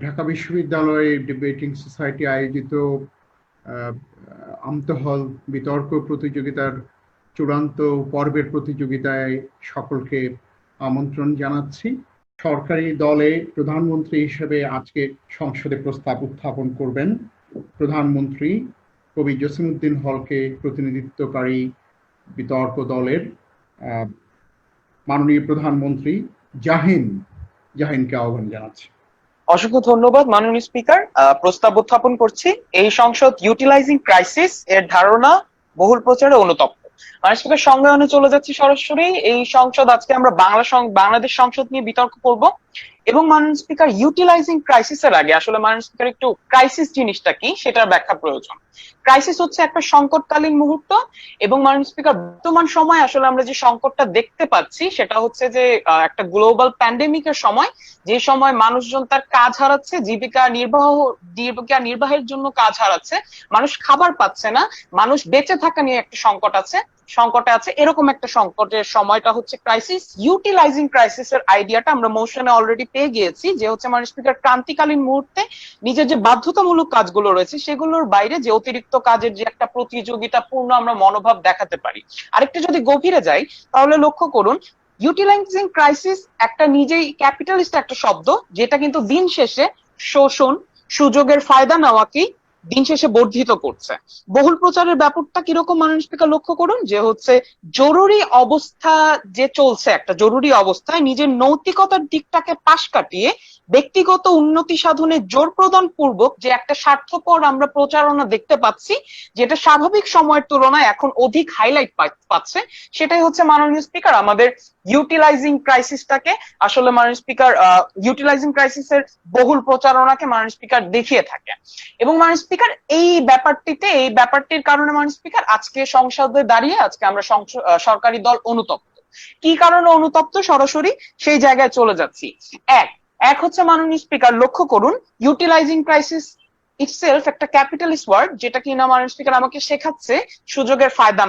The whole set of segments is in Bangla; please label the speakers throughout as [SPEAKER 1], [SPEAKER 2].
[SPEAKER 1] ঢাকা বিশ্ববিদ্যালয়ে ডিবেটিং সোসাইটি আয়োজিত আমতহল বিতর্ক প্রতিযোগিতার চূড়ান্ত পর্বের প্রতিযোগিতায় সকলকে আমন্ত্রণ জানাচ্ছি। সরকারি দলে প্রধানমন্ত্রী হিসেবে আজকে সংসদে প্রস্তাব উত্থাপন করবেন প্রধানমন্ত্রী কবি জসিমউদ্দিন হলকে প্রতিনিধিত্বকারী বিতর্ক দলের মাননীয় প্রধানমন্ত্রী জাহিনকে আহ্বান জানাচ্ছি।
[SPEAKER 2] অসংখ্য ধন্যবাদ মাননীয় স্পিকার। প্রস্তাব উত্থাপন করছি। এই সংসদ ইউটিলাইজিং ক্রাইসিস এর ধারণা বহুল প্রচারে অনুতপ্ত। মাননীয় স্পিকার, সংজ্ঞায়নে চলে যাচ্ছি সরাসরি। এই সংসদ আজকে আমরা বাংলাদেশ সংসদ নিয়ে বিতর্ক করব এবং মাননীয় স্পিকার ইউটিলাইজিং ক্রাইসিস এর আগে আসলে মাননীয় স্পিকার একটু ক্রাইসিস জিনিসটা কি সেটার ব্যাখ্যা প্রয়োজন। ক্রাইসিস হচ্ছে একটা সংকটকালীন মুহূর্ত এবং মাননীয় স্পিকার বর্তমান সময় আসলে আমরা যে সংকটটা দেখতে পাচ্ছি সেটা হচ্ছে যে একটা গ্লোবাল প্যান্ডেমিকের সময়, যে সময় মানুষজন তার কাজ হারাচ্ছে, জীবিকা নির্বাহের জন্য কাজ হারাচ্ছে, মানুষ খাবার পাচ্ছে না, মানুষ বেঁচে থাকা নিয়ে একটা সংকটে আছে। এরকম একটা সংকটের সময়টা হচ্ছে ক্রাইসিস। ইউটিলাইজিং ক্রাইসিস এর আইডিয়াটা আমরা মোশনে অলরেডি পেয়ে গিয়েছি, যে হচ্ছে মাননীয় স্পিকার ক্রান্তিকালীন মুহূর্তে নিজের যে বাধ্যতামূলক কাজগুলো রয়েছে সেগুলোর বাইরে যে অতিরিক্ত কাজের যে একটা প্রতিযোগিতাপূর্ণ আমরা মনোভাব দেখাতে পারি। আরেকটা যদি গভীরে যাই তাহলে লক্ষ্য করুন, ইউটিলাইজিং ক্রাইসিস একটা নিজেই ক্যাপিটালিস্ট একটা শব্দ, যেটা কিন্তু দিন শেষে শোষণ, সুযোগের ফায়দা নেওয়াকেই দিন শেষে বর্ধিত করছে। বহুল প্রচারের ব্যাপারটা কিরকম মাননীয় স্পিকার লক্ষ্য করুন, যে হচ্ছে জরুরি অবস্থা যে চলছে, একটা জরুরি অবস্থায় নিজের নৈতিকতার দিকটাকে পাশ কাটিয়ে ব্যক্তিগত উন্নতি সাধনে জোর প্রদান পূর্বক যে একটা স্বার্থপর আমরা প্রচারণা দেখতে পাচ্ছি, যেটা স্বাভাবিক সময়ের তুলনায় এখন অধিক হাইলাইট পাচ্ছে, সেটাই হচ্ছে মাননীয় স্পিকার আমাদের ইউটিলাইজিং ক্রাইসিসটাকে আসলে মাননীয় স্পিকার ইউটিলাইজিং ক্রাইসিসের বহুল প্রচারণাকে মাননীয় স্পিকার দেখিয়ে থাকে। এবং মাননীয় স্পিকার এই ব্যাপারটির কারণে মাননীয় স্পিকার আজকে সংসদে দাঁড়িয়ে আজকে আমরা সরকারি দল অনুতপ্ত। কি কারণে অনুতপ্ত সরাসরি সেই জায়গায় চলে যাচ্ছি। এক হচ্ছে মাননীয় স্পিকার লক্ষ্য করুন, ইউটিলাইজিং ক্রাইসিস ইটসেলফ একটা ক্যাপিটালিস্ট ওয়ার্ড, যেটা কিনা মাননীয় স্পিকার আমাকে শেখাচ্ছে সুযোগের ফায়দা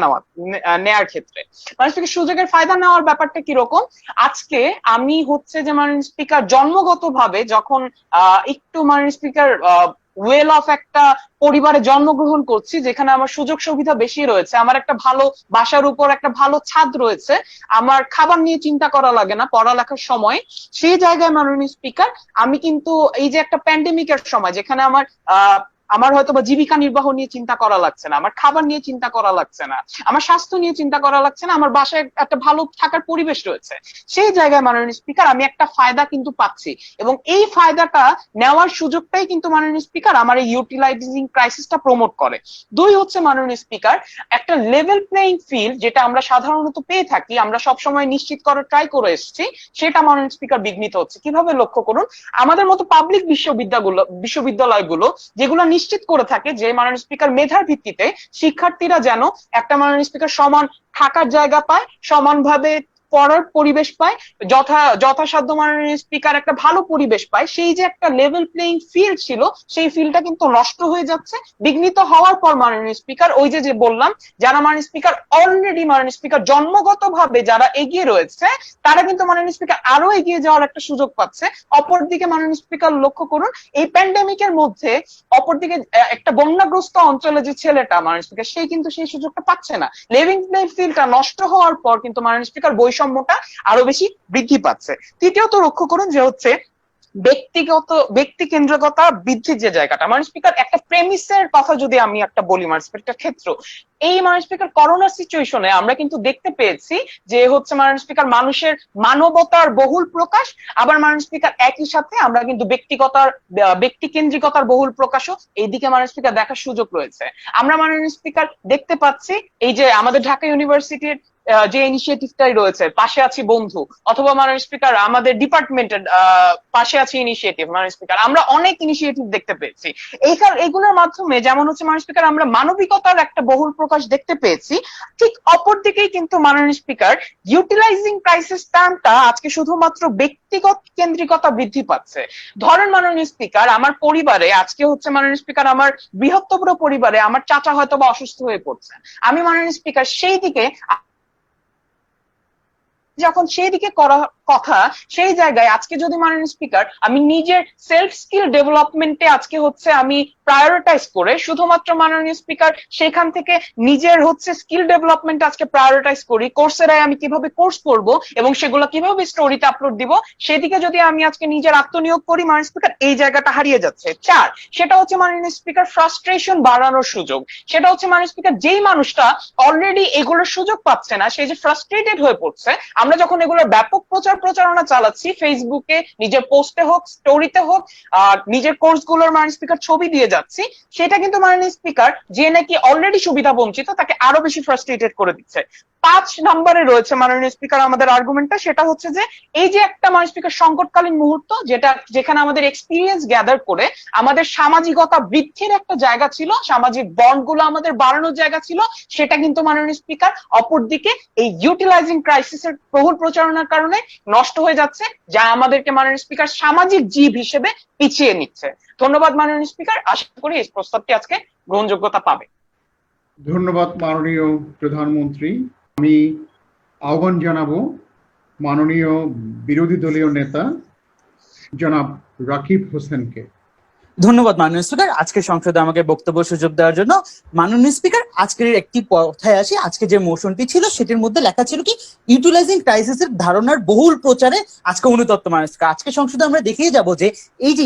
[SPEAKER 2] নেওয়ার ক্ষেত্রে। মাননীয় স্পিকার সুযোগের ফায়দা নেওয়ার ব্যাপারটা কিরকম, আজকে আমি হচ্ছে যে মাননীয় স্পিকার জন্মগতভাবে যখন একটু মাননীয় স্পিকার ওয়েল অফ একটা পরিবারে জন্মগ্রহণ করছি, যেখানে আমার সুযোগ সুবিধা বেশি রয়েছে, আমার একটা ভালো বাসার উপর একটা ভালো ছাদ রয়েছে, আমার খাবার নিয়ে চিন্তা করা লাগে না পড়ালেখার সময়, সেই জায়গায় মাননীয় স্পিকার আমি কিন্তু এই যে একটা প্যান্ডেমিকের সময় যেখানে আমার হয়তো বা জীবিকা নির্বাহ নিয়ে চিন্তা করা লাগছে না, আমার খাবার নিয়ে চিন্তা করা লাগছে না, আমার স্বাস্থ্য নিয়ে চিন্তা করা লাগছে না, আমার বাসায় একটা ভালো থাকার পরিবেশ রয়েছে, সেই জায়গায় মাননীয় স্পিকার আমি একটা ফায়দা কিন্তু পাচ্ছি এবং এই ফায়দাটা নেওয়ার সুযোগটাই কিন্তু মাননীয় স্পিকার আমার এই ইউটিলাইজিং ক্রাইসিসটা প্রমোট করে। দুই হচ্ছে মাননীয় স্পিকার একটা লেভেল প্লেইং ফিল্ড, যেটা আমরা সাধারণত পেয়ে থাকি, আমরা সবসময় নিশ্চিত করার ট্রাই করে এসেছি, সেটা মাননীয় স্পিকার বিঘ্নিত হচ্ছে। কিভাবে লক্ষ্য করুন, আমাদের মতো পাবলিক বিশ্ববিদ্যালয়গুলো যেগুলো নিশ্চিত করে থাকে যে মাননীয় স্পিকার মেধার ভিত্তিতে শিক্ষার্থীরা যেন একটা মাননীয় স্পিকার সমান থাকার জায়গা পায়, সমানভাবে পড়ার পরিবেশ পায়, যথাসাধ্য মাননীয় স্পিকার একটা ভালো পরিবেশ পায়, সেই যে একটা লেভেল প্লেইং ফিল্ড ছিল সেই ফিল্ডটা কিন্তু নষ্ট হয়ে যাচ্ছে। বিঘ্নিত হওয়ার পর মাননীয় স্পিকার ওই যে বললাম, যারা মাননীয় স্পিকার অলরেডি মাননীয় স্পিকার জন্মগতভাবে যারা এগিয়ে রয়েছে তারা কিন্তু মাননীয় স্পিকার আরো এগিয়ে যাওয়ার একটা সুযোগ পাচ্ছে। অপরদিকে মাননীয় স্পিকার লক্ষ্য করুন, এই প্যান্ডেমিকের মধ্যে অপরদিকে একটা বন্যাগ্রস্ত অঞ্চলে যে ছেলেটা মাননীয় স্পিকার সেই কিন্তু সেই সুযোগটা পাচ্ছে না। লেভিং প্লেইং ফিল্ডটা নষ্ট হওয়ার পর কিন্তু মাননীয় স্পিকার বৈষম্যটা আরো বেশি বৃদ্ধি পাচ্ছে। তৃতীয়ত লক্ষ্য করুন যে হচ্ছে ব্যক্তি কেন্দ্রিকতা বৃদ্ধির যে জায়গাটা, মাননীয় স্পিকার একটা প্রেমিসের কথা যদি আমি একটা বলি মাননীয় স্পিকার ক্ষেত্র, এই মাননীয় স্পিকার করোনা সিচুয়েশনে আমরা কিন্তু দেখতে পেয়েছি যে হচ্ছে মাননীয় স্পিকার মানুষের মানবতার বহুল প্রকাশ, আবার মাননীয় স্পিকার একই সাথে আমরা কিন্তু ব্যক্তি কেন্দ্রিকতার বহুল প্রকাশও এইদিকে মাননীয় স্পিকার দেখার সুযোগ রয়েছে। আমরা মাননীয় স্পিকার দেখতে পাচ্ছি এই যে আমাদের ঢাকা ইউনিভার্সিটির যে ইনিশিয়েটিভটাই রয়েছে পাশে আছি বন্ধু, অথবা মাননীয় স্পিকার আমাদের ডিপার্টমেন্টের পাশে আছে ইনিশিয়েটিভ, মাননীয় স্পিকার আমরা অনেক ইনিশিয়েটিভ দেখতে পেয়েছি। এইগুলোর মাধ্যমে যেমন হচ্ছে মাননীয় স্পিকার আমরা মানবিকতার একটা বহুল প্রকাশ দেখতে পেয়েছি, ঠিক অপর দিকেই কিন্তু মাননীয় স্পিকার ইউটিলাইজিং ক্রাইসিস টার্মটা আজকে শুধুমাত্র ব্যক্তিগত কেন্দ্রিকতা বৃদ্ধি পাচ্ছে। ধরেন মাননীয় স্পিকার আমার পরিবারে আজকে হচ্ছে মাননীয় স্পিকার আমার বৃহত্তর পরিবারে আমার চাচা হয়তো বা অসুস্থ হয়ে পড়ছে, আমি মাননীয় স্পিকার সেই দিকে যখন সেই দিকে করা কথা, সেই জায়গায় আজকে যদি মাননীয় স্পিকার আমি নিজের সেলফ স্কিল ডেভেলপমেন্টে আজকে হচ্ছে আমি প্রায়োরিটাইজ করে শুধুমাত্র মাননীয় স্পিকার সেখান থেকে নিজের হচ্ছে স্কিল ডেভেলপমেন্ট আজকে প্রায়োরিটাইজ করি, কোর্সেরায় আমি কিভাবে কোর্স করব এবং সেগুলো কিভাবে স্টোরিতে আপলোড দিব, সেদিকে যদি আমি আজকে নিজের আত্মনিয়োগ করি মাননীয় স্পিকার, এই জায়গাটা হারিয়ে যাচ্ছে। চার, সেটা হচ্ছে মাননীয় স্পিকার ফ্রাস্ট্রেশন বাড়ানোর সুযোগ। সেটা হচ্ছে মাননীয় স্পিকার যেই মানুষটা অলরেডি এগুলোর সুযোগ পাচ্ছে না, সে যে ফ্রাস্ট্রেটেড হয়ে পড়ছে, আমরা যখন এগুলোর ব্যাপক প্রচারণা চালাচ্ছি ফেসবুকে, নিজের পোস্টে হোক, স্টোরিতে হোক, আর নিজের কোর্স গুলোর মাননীয় স্পিকার ছবি দিয়ে যাচ্ছি, সেটা কিন্তু মাননীয় স্পিকার যে নাকি অলরেডি সুবিধা বঞ্চিত তাকে আরো বেশি ফ্রাস্ট্রেটেড করে দিচ্ছে। 5 নম্বরে রয়েছে মাননীয় স্পিকার আমাদের আর্গুমেন্টটা, সেটা হচ্ছে যে এই যে একটা মাননীয় স্পিকার সংকটকালীন মুহূর্ত, যেখানে আমাদের এক্সপিরিয়েন্স গ্যাদার করে আমাদের সামাজিকতা বৃদ্ধির একটা জায়গা ছিল, সামাজিক বন্ড গুলো আমাদের বাড়ানোর জায়গা ছিল, সেটা কিন্তু মাননীয় স্পিকার অপরদিকে এই ইউটিলাইজিং ক্রাইসিসের বহুল প্রচারণার কারণে নষ্ট হয়ে যাচ্ছে, যা আমাদেরকে মাননীয় স্পিকার সামাজিক জীব হিসেবে পিছিয়ে নিচ্ছে। ধন্যবাদ মাননীয় স্পিকার, আশা করি এই প্রস্তাবটি আজকে গ্রহণযোগ্যতা পাবে।
[SPEAKER 1] ধন্যবাদ মাননীয় প্রধানমন্ত্রী। আমি আহ্বান জানাবো মাননীয় বিরোধী দলীয় নেতা জনাব রাকিব হোসেনকে।
[SPEAKER 3] ধন্যবাদ মাননীয় স্পিকার, আজকে সংসদে আমাকে বক্তব্য সুযোগ দেওয়ার জন্য। মাননীয় স্পিকার, আজকের একটি কথায় আসি। আজকে যে মোশনটি ছিল সেটির মধ্যে লেখা ছিল কি, ইউটিলাইজিং ক্রাইসিসের ধারণার বহুল প্রচারে আজকে অনুতপ্ত মাননীয় স্পিকার। আজকে সংসদে আমরা দেখিয়ে যাব যে এই যে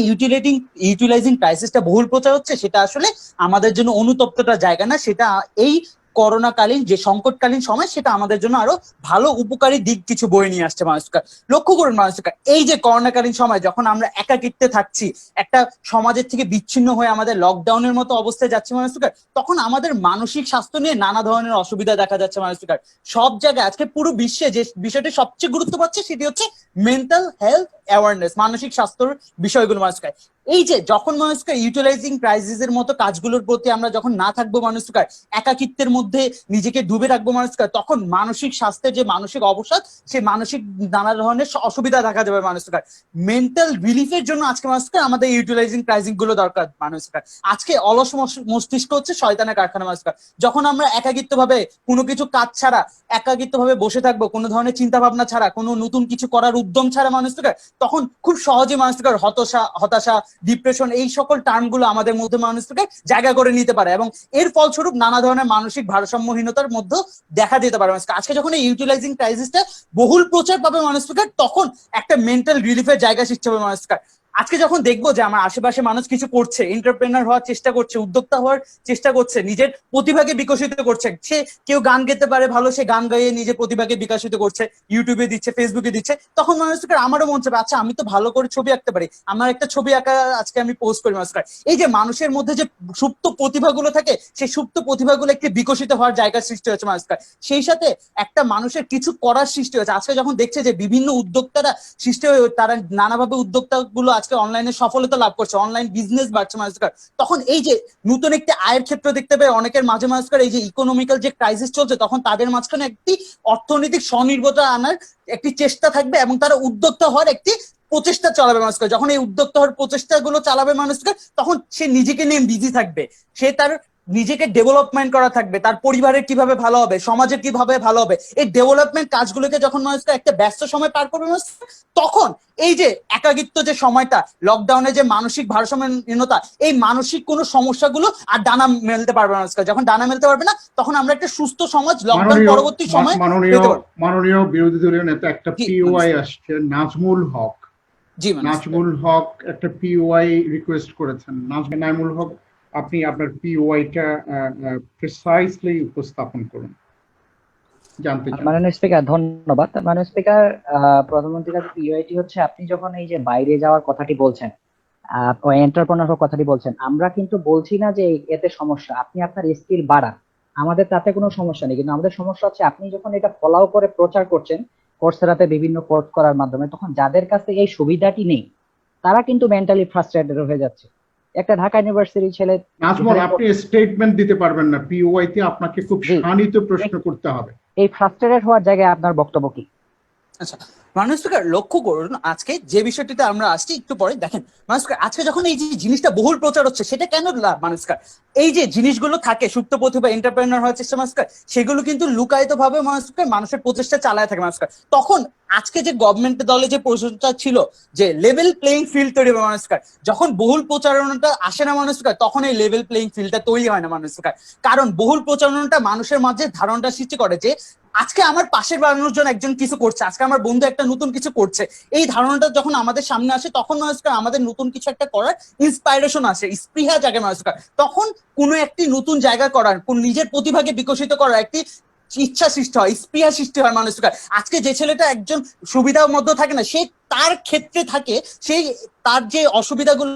[SPEAKER 3] ইউটিলাইজিং ক্রাইসিসটা বহুল প্রচার হচ্ছে, সেটা আসলে আমাদের জন্য অনুতপ্তটা জায়গা না, সেটা এই করোনাকালীন যে সংকটকালীন সময়, সেটা আমাদের জন্য আরো ভালো উপকারী দিক কিছু বয়ে নিয়ে আসছে মাননীয় স্পিকার। লক্ষ্য করুন মাননীয় স্পিকার, এই যে করোনাকালীন সময় যখন আমরা একাকিত্বে থাকছি, একটা সমাজের থেকে বিচ্ছিন্ন হয়ে আমাদের লকডাউনের মতো অবস্থায় যাচ্ছে মাননীয় স্পিকার, তখন আমাদের মানসিক স্বাস্থ্য নিয়ে নানা ধরনের অসুবিধা দেখা যাচ্ছে মাননীয় স্পিকার। সব জায়গায় আজকে পুরো বিশ্বে যে বিষয়টি সবচেয়ে গুরুত্ব পাচ্ছে সেটি হচ্ছে মেন্টাল হেলথ অ্যাওয়ারনেস, মানসিক স্বাস্থ্যের বিষয়গুলো মাননীয় স্পিকার। এই যে যখন মাননীয় স্পিকার ইউটিলাইজিং ক্রাইসিসের মতো কাজগুলোর প্রতি আমরা যখন না থাকবো মাননীয় স্পিকার, একাকিত্বের মধ্যে নিজেকে ডুবে রাখবো মাননীয় স্পিকার, তখন মানসিক স্বাস্থ্যের যে মানসিক অবসাদ, সেই মানসিক নানা ধরনের অসুবিধা দেখা যাবে মাননীয় স্পিকার। মেন্টাল রিলিফের জন্য আজকে মাননীয় স্পিকার আমাদের ইউটিলাইজিং ক্রাইসিস গুলো দরকার মাননীয় স্পিকার। আজকে অলস মস্তিষ্ক হচ্ছে শয়তানের কারখানা মাননীয় স্পিকার। যখন আমরা একাকিত্ব ভাবে কোনো কিছু কাজ ছাড়া একাকিত্ব ভাবে বসে থাকবো, কোনো ধরনের চিন্তা ভাবনা ছাড়া, কোনো নতুন কিছু করার উদ্যম ছাড়া মাননীয় স্পিকার, তখন খুব সহজে মাননীয় স্পিকার হতাশা, ডিপ্রেশন, এই সকল টার্মগুলো আমাদের মধ্যে মাননীয় স্পিকার জায়গা করে নিতে পারে এবং এর ফলস্বরূপ নানা ধরনের মানসিক ভারসাম্যহীনতার মধ্যে দেখা যেতে পারে। আজকে যখন এই ইউটিলাইজিং ক্রাইসিসটা বহুল প্রচার পাবে মাননীয় স্পিকার, তখন একটা মেন্টাল রিলিফের জায়গা সৃষ্টি হবে মাননীয় স্পিকার। আজকে যখন দেখবো যে আমার আশেপাশে মানুষ কিছু করছে, এন্টারপ্রেনার হওয়ার চেষ্টা করছে, উদ্যোক্তা হওয়ার চেষ্টা করছে, নিজের প্রতিভাকে বিকশিত করছে, সে কেউ গান গেতে পারে ভালো, সে গান গাইয়ে নিজের প্রতিভাকে বিকশিত করছে, ইউটিউবে দিচ্ছে, ফেসবুকে দিচ্ছে, তখন মাননীয় স্পিকার আমারও মন চাবে, আচ্ছা আমি তো ভালো করে ছবি আঁকতে পারি, আমার একটা ছবি আঁকা আজকে আমি পোস্ট করি মাননীয় স্পিকার। এই যে মানুষের মধ্যে যে সুপ্ত প্রতিভাগুলো থাকে, সেই সুপ্ত প্রতিভাগুলো একটি বিকশিত হওয়ার জায়গা সৃষ্টি হচ্ছে মাননীয় স্পিকার। সেই সাথে একটা মানুষের কিছু করার সৃষ্টি হয়েছে। আজকে যখন দেখছে যে বিভিন্ন উদ্যোক্তারা সৃষ্টি হয়ে, তারা নানাভাবে উদ্যোক্তা গুলো আজকে অনলাইনে সফলতা লাভ করছে, অনলাইন বিজনেস বাড়ছে মাননীয় স্পিকার, তখন এই যে নতুন একটি আয়ের ক্ষেত্র দেখতে পেয়ে অনেকের মাঝে মাননীয় স্পিকার, এই যে ইকোনমিক্যাল যে ক্রাইসিস চলছে, তখন তাদের মাঝখানে একটি অর্থনৈতিক স্বনির্ভরতা আনার একটি চেষ্টা থাকবে এবং তারা উদ্যোক্তা হওয়ার একটি প্রচেষ্টা চালাবে মানুষ। যখন এই উদ্যোক্তা হওয়ার প্রচেষ্টা গুলো চালাবে মানুষ, তখন সে নিজেকে নিয়ে বিজি থাকবে, সে তার নিজেকে ডেভেলপমেন্ট করা থাকবে, তার পরিবারের কিভাবে ভালো হবে, সমাজের কিভাবে ভালো হবে, এই ডেভেলপমেন্ট কাজগুলোকে যখন মানুষ একটা ব্যস্ত সময় পার করবে মানুষ, তখন এই যে একাকিত্ব যে সময়টা, লকডাউনে যে মানসিক ভারসাম্যহীনতা, এই মানসিক কোনো সমস্যাগুলো আর ডানা মেলতে পারবে না। যখন ডানা মেলতে পারবে না, তখন আমরা একটা সুস্থ সমাজ লকডাউন পরবর্তী সময়
[SPEAKER 1] মাননীয় বিরোধী দলীয় নেতা একটা পিওআই আসছে, নাজমুল হক। নাজমুল হক একটা পিওআই রিকোয়েস্ট করেছেন। নাজমুল হক, আপনি আপনার পিওআইটা প্রিসাইসলি উপস্থাপন করুন।
[SPEAKER 4] মাননীয় স্পিকার, ধন্যবাদ। মাননীয় স্পিকার, প্রধানমন্ত্রীর কাছে পিওআইটি হচ্ছে, আপনি যখন এই যে বাইরে যাওয়ার কথাটি বলছেন, এন্টারপ্রেনার কথাটি বলছেন, আমরা কিন্তু বলছি না যে এতে সমস্যা, আপনি আপনার স্কিল বাড়ান, আমাদের তাতে কোনো সমস্যা নেই। কিন্তু আমাদের সমস্যা হচ্ছে আপনি যখন এটা ফলো করে প্রচার করছেন কোর্সেরাতে বিভিন্ন কোর্স করার মাধ্যমে, তখন যাদের কাছে এই সুবিধাটি নেই তারা কিন্তু মেন্টালি ফ্রাস্ট্রেটেড হয়ে যাচ্ছে। একটা ঢাকা ইউনিভার্সিটির ছেলে।
[SPEAKER 1] নাজমুল, আপনি স্টেটমেন্ট দিতে পারবেন না, পিওআই তে আপনাকে খুব শানিত প্রশ্ন করতে হবে।
[SPEAKER 4] এই ফ্রাস্ট্রেটেড হওয়ার জায়গায় আপনার বক্তব্য কি?
[SPEAKER 3] আচ্ছা মাননীয় স্পিকার লক্ষ্য করুন, আজকে যে বিষয়টিতে আমরা আসছি একটু পরে দেখেন মাননীয় স্পিকার, আজকে যখন এই যে জিনিসটা বহুল প্রচার হচ্ছে সেটা কেন মাননীয় স্পিকার, এই যে জিনিসগুলো থাকে সুপ্ত প্রতিভা এন্টারপ্রেনার হওয়ার চেষ্টা মাননীয় স্পিকার, সেগুলো কিন্তু লুকায়িত ভাবে মাননীয় স্পিকার মানুষের প্রচেষ্টা চালায় থাকে মাননীয় স্পিকার। তখন আজকে যে গভর্নমেন্ট দলে যে প্রচেষ্টা ছিল যে লেভেল প্লেইং ফিল্ড তৈরি হবে মাননীয় স্পিকার, যখন বহুল প্রচারণাটা আসে না মাননীয় স্পিকার, তখন এই লেভেল প্লেইং ফিল্ডটা তৈরি হয় না মাননীয় স্পিকার। কারণ বহুল প্রচারণাটা মানুষের মাঝে ধারণাটা সৃষ্টি করে যে আজকে আমার পাশের মানুষজন একজন কিছু করছে, আজকে আমার বন্ধু একটা নতুন কিছু করছে, এই ধারণাটা যখন আমাদের সামনে আসে তখন মানুষকে আমাদের নতুন কিছু একটা করার ইন্সপাইরেশন আসে, স্পৃহা জাগে মানুষকে, তখন কোনো একটি নতুন জায়গা করার, কোন নিজের প্রতিভাকে বিকশিত করার একটি ইচ্ছা সৃষ্টি হয়, স্পৃহা সৃষ্টি হয় মানুষকে। আজকে যে ছেলেটা একজন সুবিধার মধ্যে থাকে না, সে তার ক্ষেত্রে থাকে, সেই তার যে অসুবিধাগুলো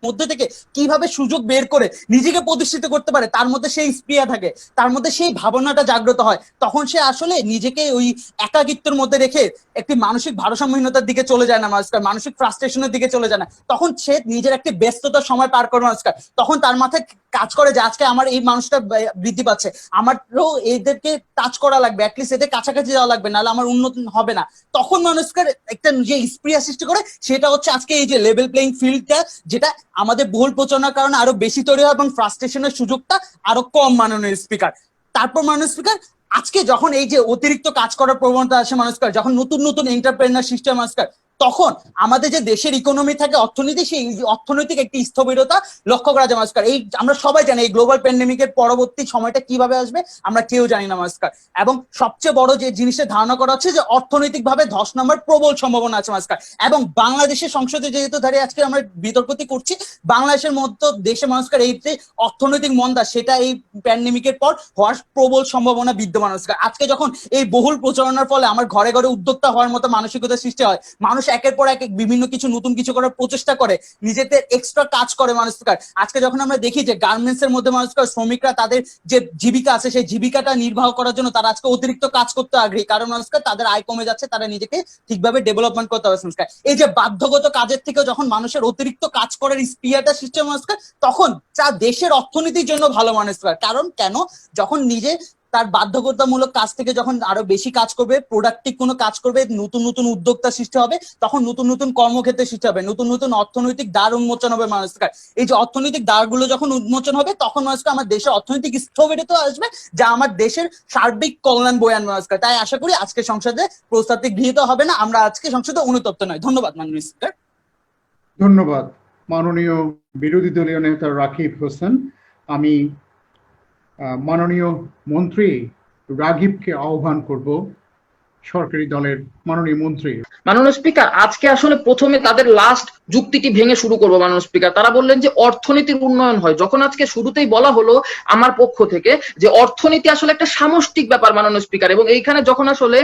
[SPEAKER 3] মধ্যে থেকে কিভাবে সুযোগ বের করে নিজেকে প্রতিষ্ঠিত করতে পারে, তার মধ্যে সেই স্পৃহা থাকে, তার মধ্যে সেই ভাবনাটা জাগ্রত হয়, তখন সে আসলে নিজেকে ওই একাকিত্বের মধ্যে রেখে একটি মানসিক ভারসাম্যহীনতার দিকে চলে যায় না মানুষকার, মানসিক ফ্রাস্ট্রেশনের দিকে চলে যায় না, তখন সে নিজের একটি ব্যস্ততার সময় পার করে মানুষকার, তখন তার মাথায় কাজ করে যে আজকে আমার এই মানুষটা বৃদ্ধি পাচ্ছে, আমারও এদেরকে টাচ করা লাগবে, অ্যাটলিস্ট এদের কাছাকাছি যাওয়া লাগবে, নাহলে আমার উন্নতি হবে না। তখন মানুষকার একটা যে স্পৃহা সৃষ্টি করে, সেটা হচ্ছে আজকে এই যে লেভেল প্লেইং ফিল্ডটা, যেটা আমাদের বহুল প্রচারণার কারণে আরো বেশি তৈরি হয় এবং ফ্রাস্ট্রেশনের সুযোগটা আরো কম মাননীয় স্পিকার। তারপর মাননীয় স্পিকার, আজকে যখন এই যে অতিরিক্ত কাজ করার প্রবণতা আসে মাননীয় স্পিকার, যখন নতুন নতুন এন্টারপ্রেনার সিস্টেম আসে, তখন আমাদের যে দেশের ইকোনমি থাকে, অর্থনীতি, সেই অর্থনৈতিক একটি স্থবিরতা লক্ষ্য করা যায় মাস্কার। এই আমরা সবাই জানি এই গ্লোবাল প্যান্ডেমিকের পরবর্তী সময়টা কিভাবে আসবে আমরা কেউ জানি না মাস্কার, এবং সবচেয়ে বড় যে জিনিসের ধারণা করা হচ্ছে যে অর্থনৈতিক ভাবে ধস নামার প্রবল সম্ভাবনা আছে মাস্কার। এবং বাংলাদেশের সংসদে যেহেতু দাঁড়িয়ে আজকে আমরা বিতর্কটি করছি, বাংলাদেশের মতো দেশে মাস্কার এই যে অর্থনৈতিক মন্দা, সেটা এই প্যান্ডেমিকের পর হওয়ার প্রবল সম্ভাবনা বিদ্যমান মাস্কার। আজকে যখন এই বহুল প্রচারণার ফলে আমার ঘরে ঘরে উদ্যোক্তা হওয়ার মতো মানসিকতা সৃষ্টি হয়, মানুষ একের পর এক বিভিন্ন কিছু নতুন কিছু করার প্রচেষ্টা করে, নিজেদের এক্সট্রা কাজ করে মানুষকার। আজকে যখন আমরা দেখি যে গার্মেন্টস এর মধ্যে মানুষকার শ্রমিকরা তাদের যে জীবিকা আছে সেই জীবিকাটা নির্বাহ করার জন্য তারা আজকে অতিরিক্ত কাজ করতে আগ্রহী, কারণ মানুষকার তাদের আয় কমে যাচ্ছে, তারা নিজেকে ঠিকভাবে ডেভেলপমেন্ট করতে পারছে মানুষকার। এই যে বাধ্যগত কাজের থেকে যখন মানুষের অতিরিক্ত কাজ করার স্পৃহাটা সৃষ্টি মানুষকার, তখন যা দেশের অর্থনীতির জন্য ভালো মানুষকার। কারণ কেন, যখন নিজে তার বাধ্যকতামূলক কাজ থেকে যখন আরো বেশি কাজ করবে, প্রোডাক্টিভ কোনো কাজ করবে, নতুন নতুন উদ্যোক্তা সৃষ্টি হবে, তখন নতুন নতুন কর্মক্ষেত্রে সৃষ্টি হবে, নতুন নতুন অর্থনৈতিক দ্বার উন্মোচন হবে মানুষকার। এই যে অর্থনৈতিক দ্বারগুলো যখন উন্মোচন হবে, তখন মানুষকে আমার দেশের অর্থনৈতিক স্থবিরতা আসবে, যা আমার দেশের সার্বিক কল্যাণ বয়ে আনবে মানুষকার। তাই আশা করি আজকে সংসদে প্রস্তাবটি গৃহীত হবে না, আমরা আজকে সংসদে অনুতপ্ত নয়। ধন্যবাদ মাননীয় স্পিকার।
[SPEAKER 1] ধন্যবাদ মাননীয় বিরোধী দলীয় নেতা রাকিব হোসেন। আমি মাননীয় মন্ত্রী রাগিবকে আহ্বান করব, সরকারি দলের মাননীয় মন্ত্রী।
[SPEAKER 5] মাননীয় স্পিকার, আজকে আসলে প্রথমে তাদের লাস্ট যুক্তিটি ভেঙে শুরু করবো মাননীয় স্পিকার। তারা বললেন যে অর্থনীতির উন্নয়ন হয়, যখন আজকে শুরুতেই বলা হলো আমার পক্ষ থেকে যে অর্থনীতি আসলে একটা সামষ্টিক ব্যাপার মাননীয় স্পিকার, এবং এইখানে যখন আসলে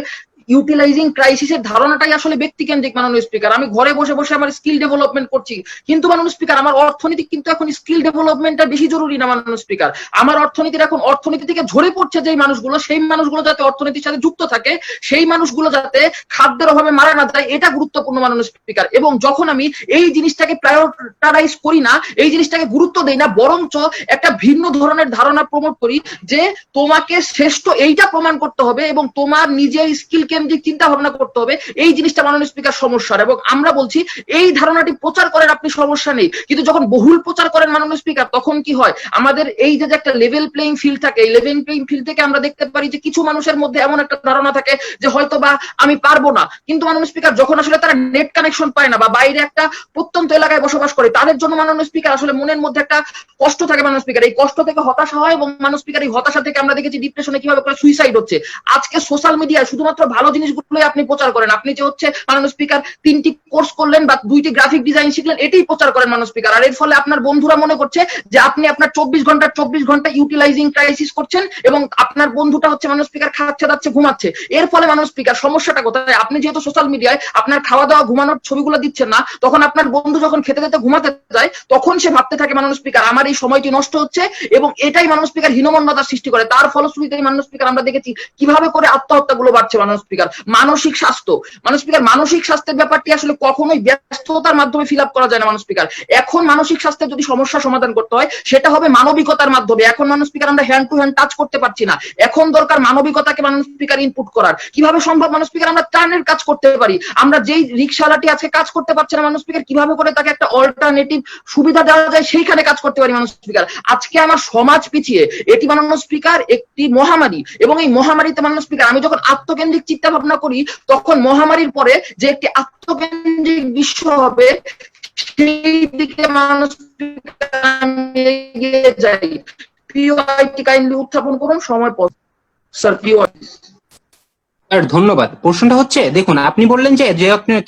[SPEAKER 5] ইউটিলাইজিং ক্রাইসিসের ধারণাটাই আসলে ব্যক্তিকেন্দ্রিক মাননীয় স্পিকার। আমি ঘরে বসে বসে আমার স্কিল ডেভেলপমেন্ট করছি, কিন্তু মাননীয় স্পিকার আমার অর্থনীতি কিন্তু এখন স্কিল ডেভেলপমেন্টটা বেশি জরুরি না মাননীয় স্পিকার। আমার অর্থনীতির এখন অর্থনীতি থেকে ঝরে পড়ছে যেই মানুষগুলো, সেই মানুষগুলো যাতে অর্থনীতির সাথে যুক্ত থাকে, সেই মানুষগুলো যাতে খাদ্যের অভাবে মারা না যায়, এটা গুরুত্বপূর্ণ মাননীয় স্পিকার। এবং যখন আমি এই জিনিসটাকে প্রায়োরিটাইজ করি না, এই জিনিসটাকে গুরুত্ব দেই না, বরঞ্চ একটা ভিন্ন ধরনের ধারণা প্রমোট করি যে তোমাকে শ্রেষ্ঠ এইটা প্রমাণ করতে হবে এবং তোমার নিজের স্কিল কেন্দ্রিক চিন্তা ভাবনা করতে হবে, এই জিনিসটা মাননীয় স্পিকার সমস্যা। এবং আমরা বলছি এই ধারণাটি প্রচার করেন আপনি, সমস্যা নেই, কিন্তু যখন বহুল প্রচার করেন মাননীয় স্পিকার, তখন কি হয়, আমাদের এই যে একটা লেভেল প্লেইং ফিল্ড থাকে, এই লেভেল প্লেইং ফিল্ড থেকে আমরা দেখতে পারি যে কিছু মানুষের মধ্যে এমন একটা ধারণা থাকে যে হয়তো বা আমি পারবো না, কিন্তু মাননীয় স্পিকার যখন আসলে তারা নেট কানেকশন পায় না বা বাইরে একটা প্রত্যন্ত এলাকায় বসবাস করে, তাদের জন্য মাননীয় স্পিকার আসলে মনের মধ্যে একটা কষ্ট থাকে মাননীয় স্পিকার। এই কষ্ট থেকে হতাশা হয়, এবং মাননীয় স্পিকার এই হতাশা থেকে আমরা দেখেছি ডিপ্রেশনে কিভাবে করে সুইসাইড হচ্ছে। আজকে সোশ্যাল মিডিয়ায় শুধুমাত্র ভালো জিনিসগুলোই আপনি প্রচার করেন। আপনি যে হচ্ছে মাননীয় স্পিকার 3টি কোর্স করলেন বা 2টি গ্রাফিক ডিজাইন শিখলেন, এটাই প্রচার করেন মাননীয় স্পিকার। আর এর ফলে আপনার বন্ধুরা মনে করছে যে আপনি আপনার 24 ঘন্টা ইউটিলাইজিং ক্রাইসিস করছেন, এবং আপনার বন্ধুটা হচ্ছে মাননীয় স্পিকার খাচ্ছে দাচ্ছে ঘুমাচ্ছে। এর ফলে মাননীয় স্পিকার সমস্যাটা কোথায়, আপনি যেহেতু সোশ্যাল মিডিয়ায় আপনার খাওয়া দাওয়া ঘুমানোর ছবিগুলো দিচ্ছেন না, তখন আপনার বন্ধু যখন খেতে খেতে ঘুমাতে যায়, তখন সে ভাবতে থাকে মাননীয় স্পিকার আমার এই সময়টি নষ্ট হচ্ছে, এবং এটাই মাননীয় স্পিকার হীনমন্যতার সৃষ্টি করে। তার ফলশ্রুতিতে মাননীয় স্পিকার আমরা দেখেছি কিভাবে করে আত্মহত্যা গুলো বাড়ছে মাননীয় স্পিকার। স্পিকার মানসিক স্বাস্থ্য। মানুষ স্পিকার মানসিক স্বাস্থ্যের ব্যাপারটি আসলে কখনোই ব্যস্ততার মাধ্যমে ফিল আপ করা যায় না মানুষ স্পিকার। এখন মানসিক স্বাস্থ্যের যদি সমস্যা সমাধান করতে হয় সেটা হবে মানবিকতার মাধ্যমে। এখন মানুষ স্পিকার আমরা হ্যান্ড টু হ্যান্ড টাচ করতে পারছি না, এখন দরকার মানবিকতাকে মানুষ স্পিকার ইনপুট করার। কিভাবে সম্ভব মানুষ স্পিকার? আমরা ত্রাণের কাজ করতে পারি। আমরা যেই রিকশাওয়ালাটি আজকে কাজ করতে পারছে না মানুষ স্পিকার, কিভাবে করে তাকে একটা অল্টারনেটিভ সুবিধা দেওয়া যায় সেইখানে কাজ করতে পারি মানুষ স্পিকার। আজকে আমার সমাজ পিছিয়ে, এটি মাননীয় স্পিকার একটি মহামারী, এবং এই মহামারীতে মাননীয় স্পিকার আমি যখন আত্মকেন্দ্রিক চিন্তা ভাবনা করি তখন মহামারীর পরে যে একটি আত্মকেন্দ্রিক বিশ্ব হবে সেই দিকে মানুষ এগিয়ে যাই। পিওআইটি কাইন্ডলি উত্থাপন করুন সময় পর। স্যার পিওআইটি।
[SPEAKER 6] ধন্যবাদ। প্রশ্নটা হচ্ছে, দেখুন আপনি বললেন যে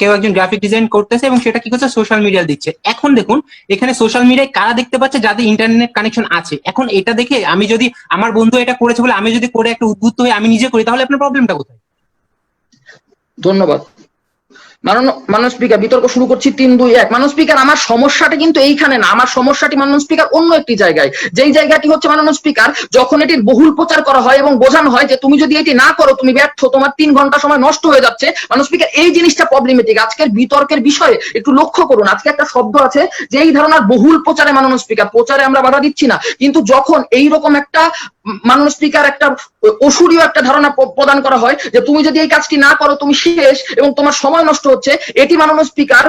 [SPEAKER 6] কেউ একজন গ্রাফিক ডিজাইন করতেছে এবং সেটা কি করছে, সোশ্যাল মিডিয়া দিচ্ছে। এখন দেখুন এখানে সোশ্যাল মিডিয়ায় কারা দেখতে পাচ্ছে, যাদের ইন্টারনেট কানেকশন আছে। এখন এটা দেখে আমি যদি, আমার বন্ধু এটা করেছে বলে আমি যদি করে একটা উদ্বুদ্ধ হয়ে আমি নিজে করি, তাহলে আপনার প্রবলেমটা কোথায়?
[SPEAKER 5] ধন্যবাদ মাননীয় স্পিকার। বিতর্ক শুরু করছি 3, 2, 1। মাননীয় স্পিকার আমার সমস্যাটা কিন্তু এইখানে না, আমার সমস্যাটি মাননীয় স্পিকার অন্য একটি জায়গায়। যেই জায়গাটি হচ্ছে মাননীয় স্পিকার, যখন এটির বহুল প্রচার করা হয় এবং বোঝানো হয় যে তুমি যদি এটি না করো তুমি ব্যর্থ, তোমার 3 ঘন্টা সময় নষ্ট হয়ে যাচ্ছে। মাননীয় স্পিকার এই জিনিসটা প্রবলেমেটিক। আজকের বিতর্কের বিষয়ে একটু লক্ষ্য করুন। আজকে একটা শব্দ আছে যে এই ধারণার বহুল প্রচারে মাননীয় স্পিকার, প্রচারে আমরা বাধা দিচ্ছি না, কিন্তু যখন এইরকম একটা মাননীয় স্পিকার একটা অসুরীয় একটা ধারণা প্রদান করা হয় যে তুমি যদি এই কাজটি না করো তুমি শেষ এবং তোমার সময় নষ্ট হচ্ছে, এটি মাননীয় স্পিকার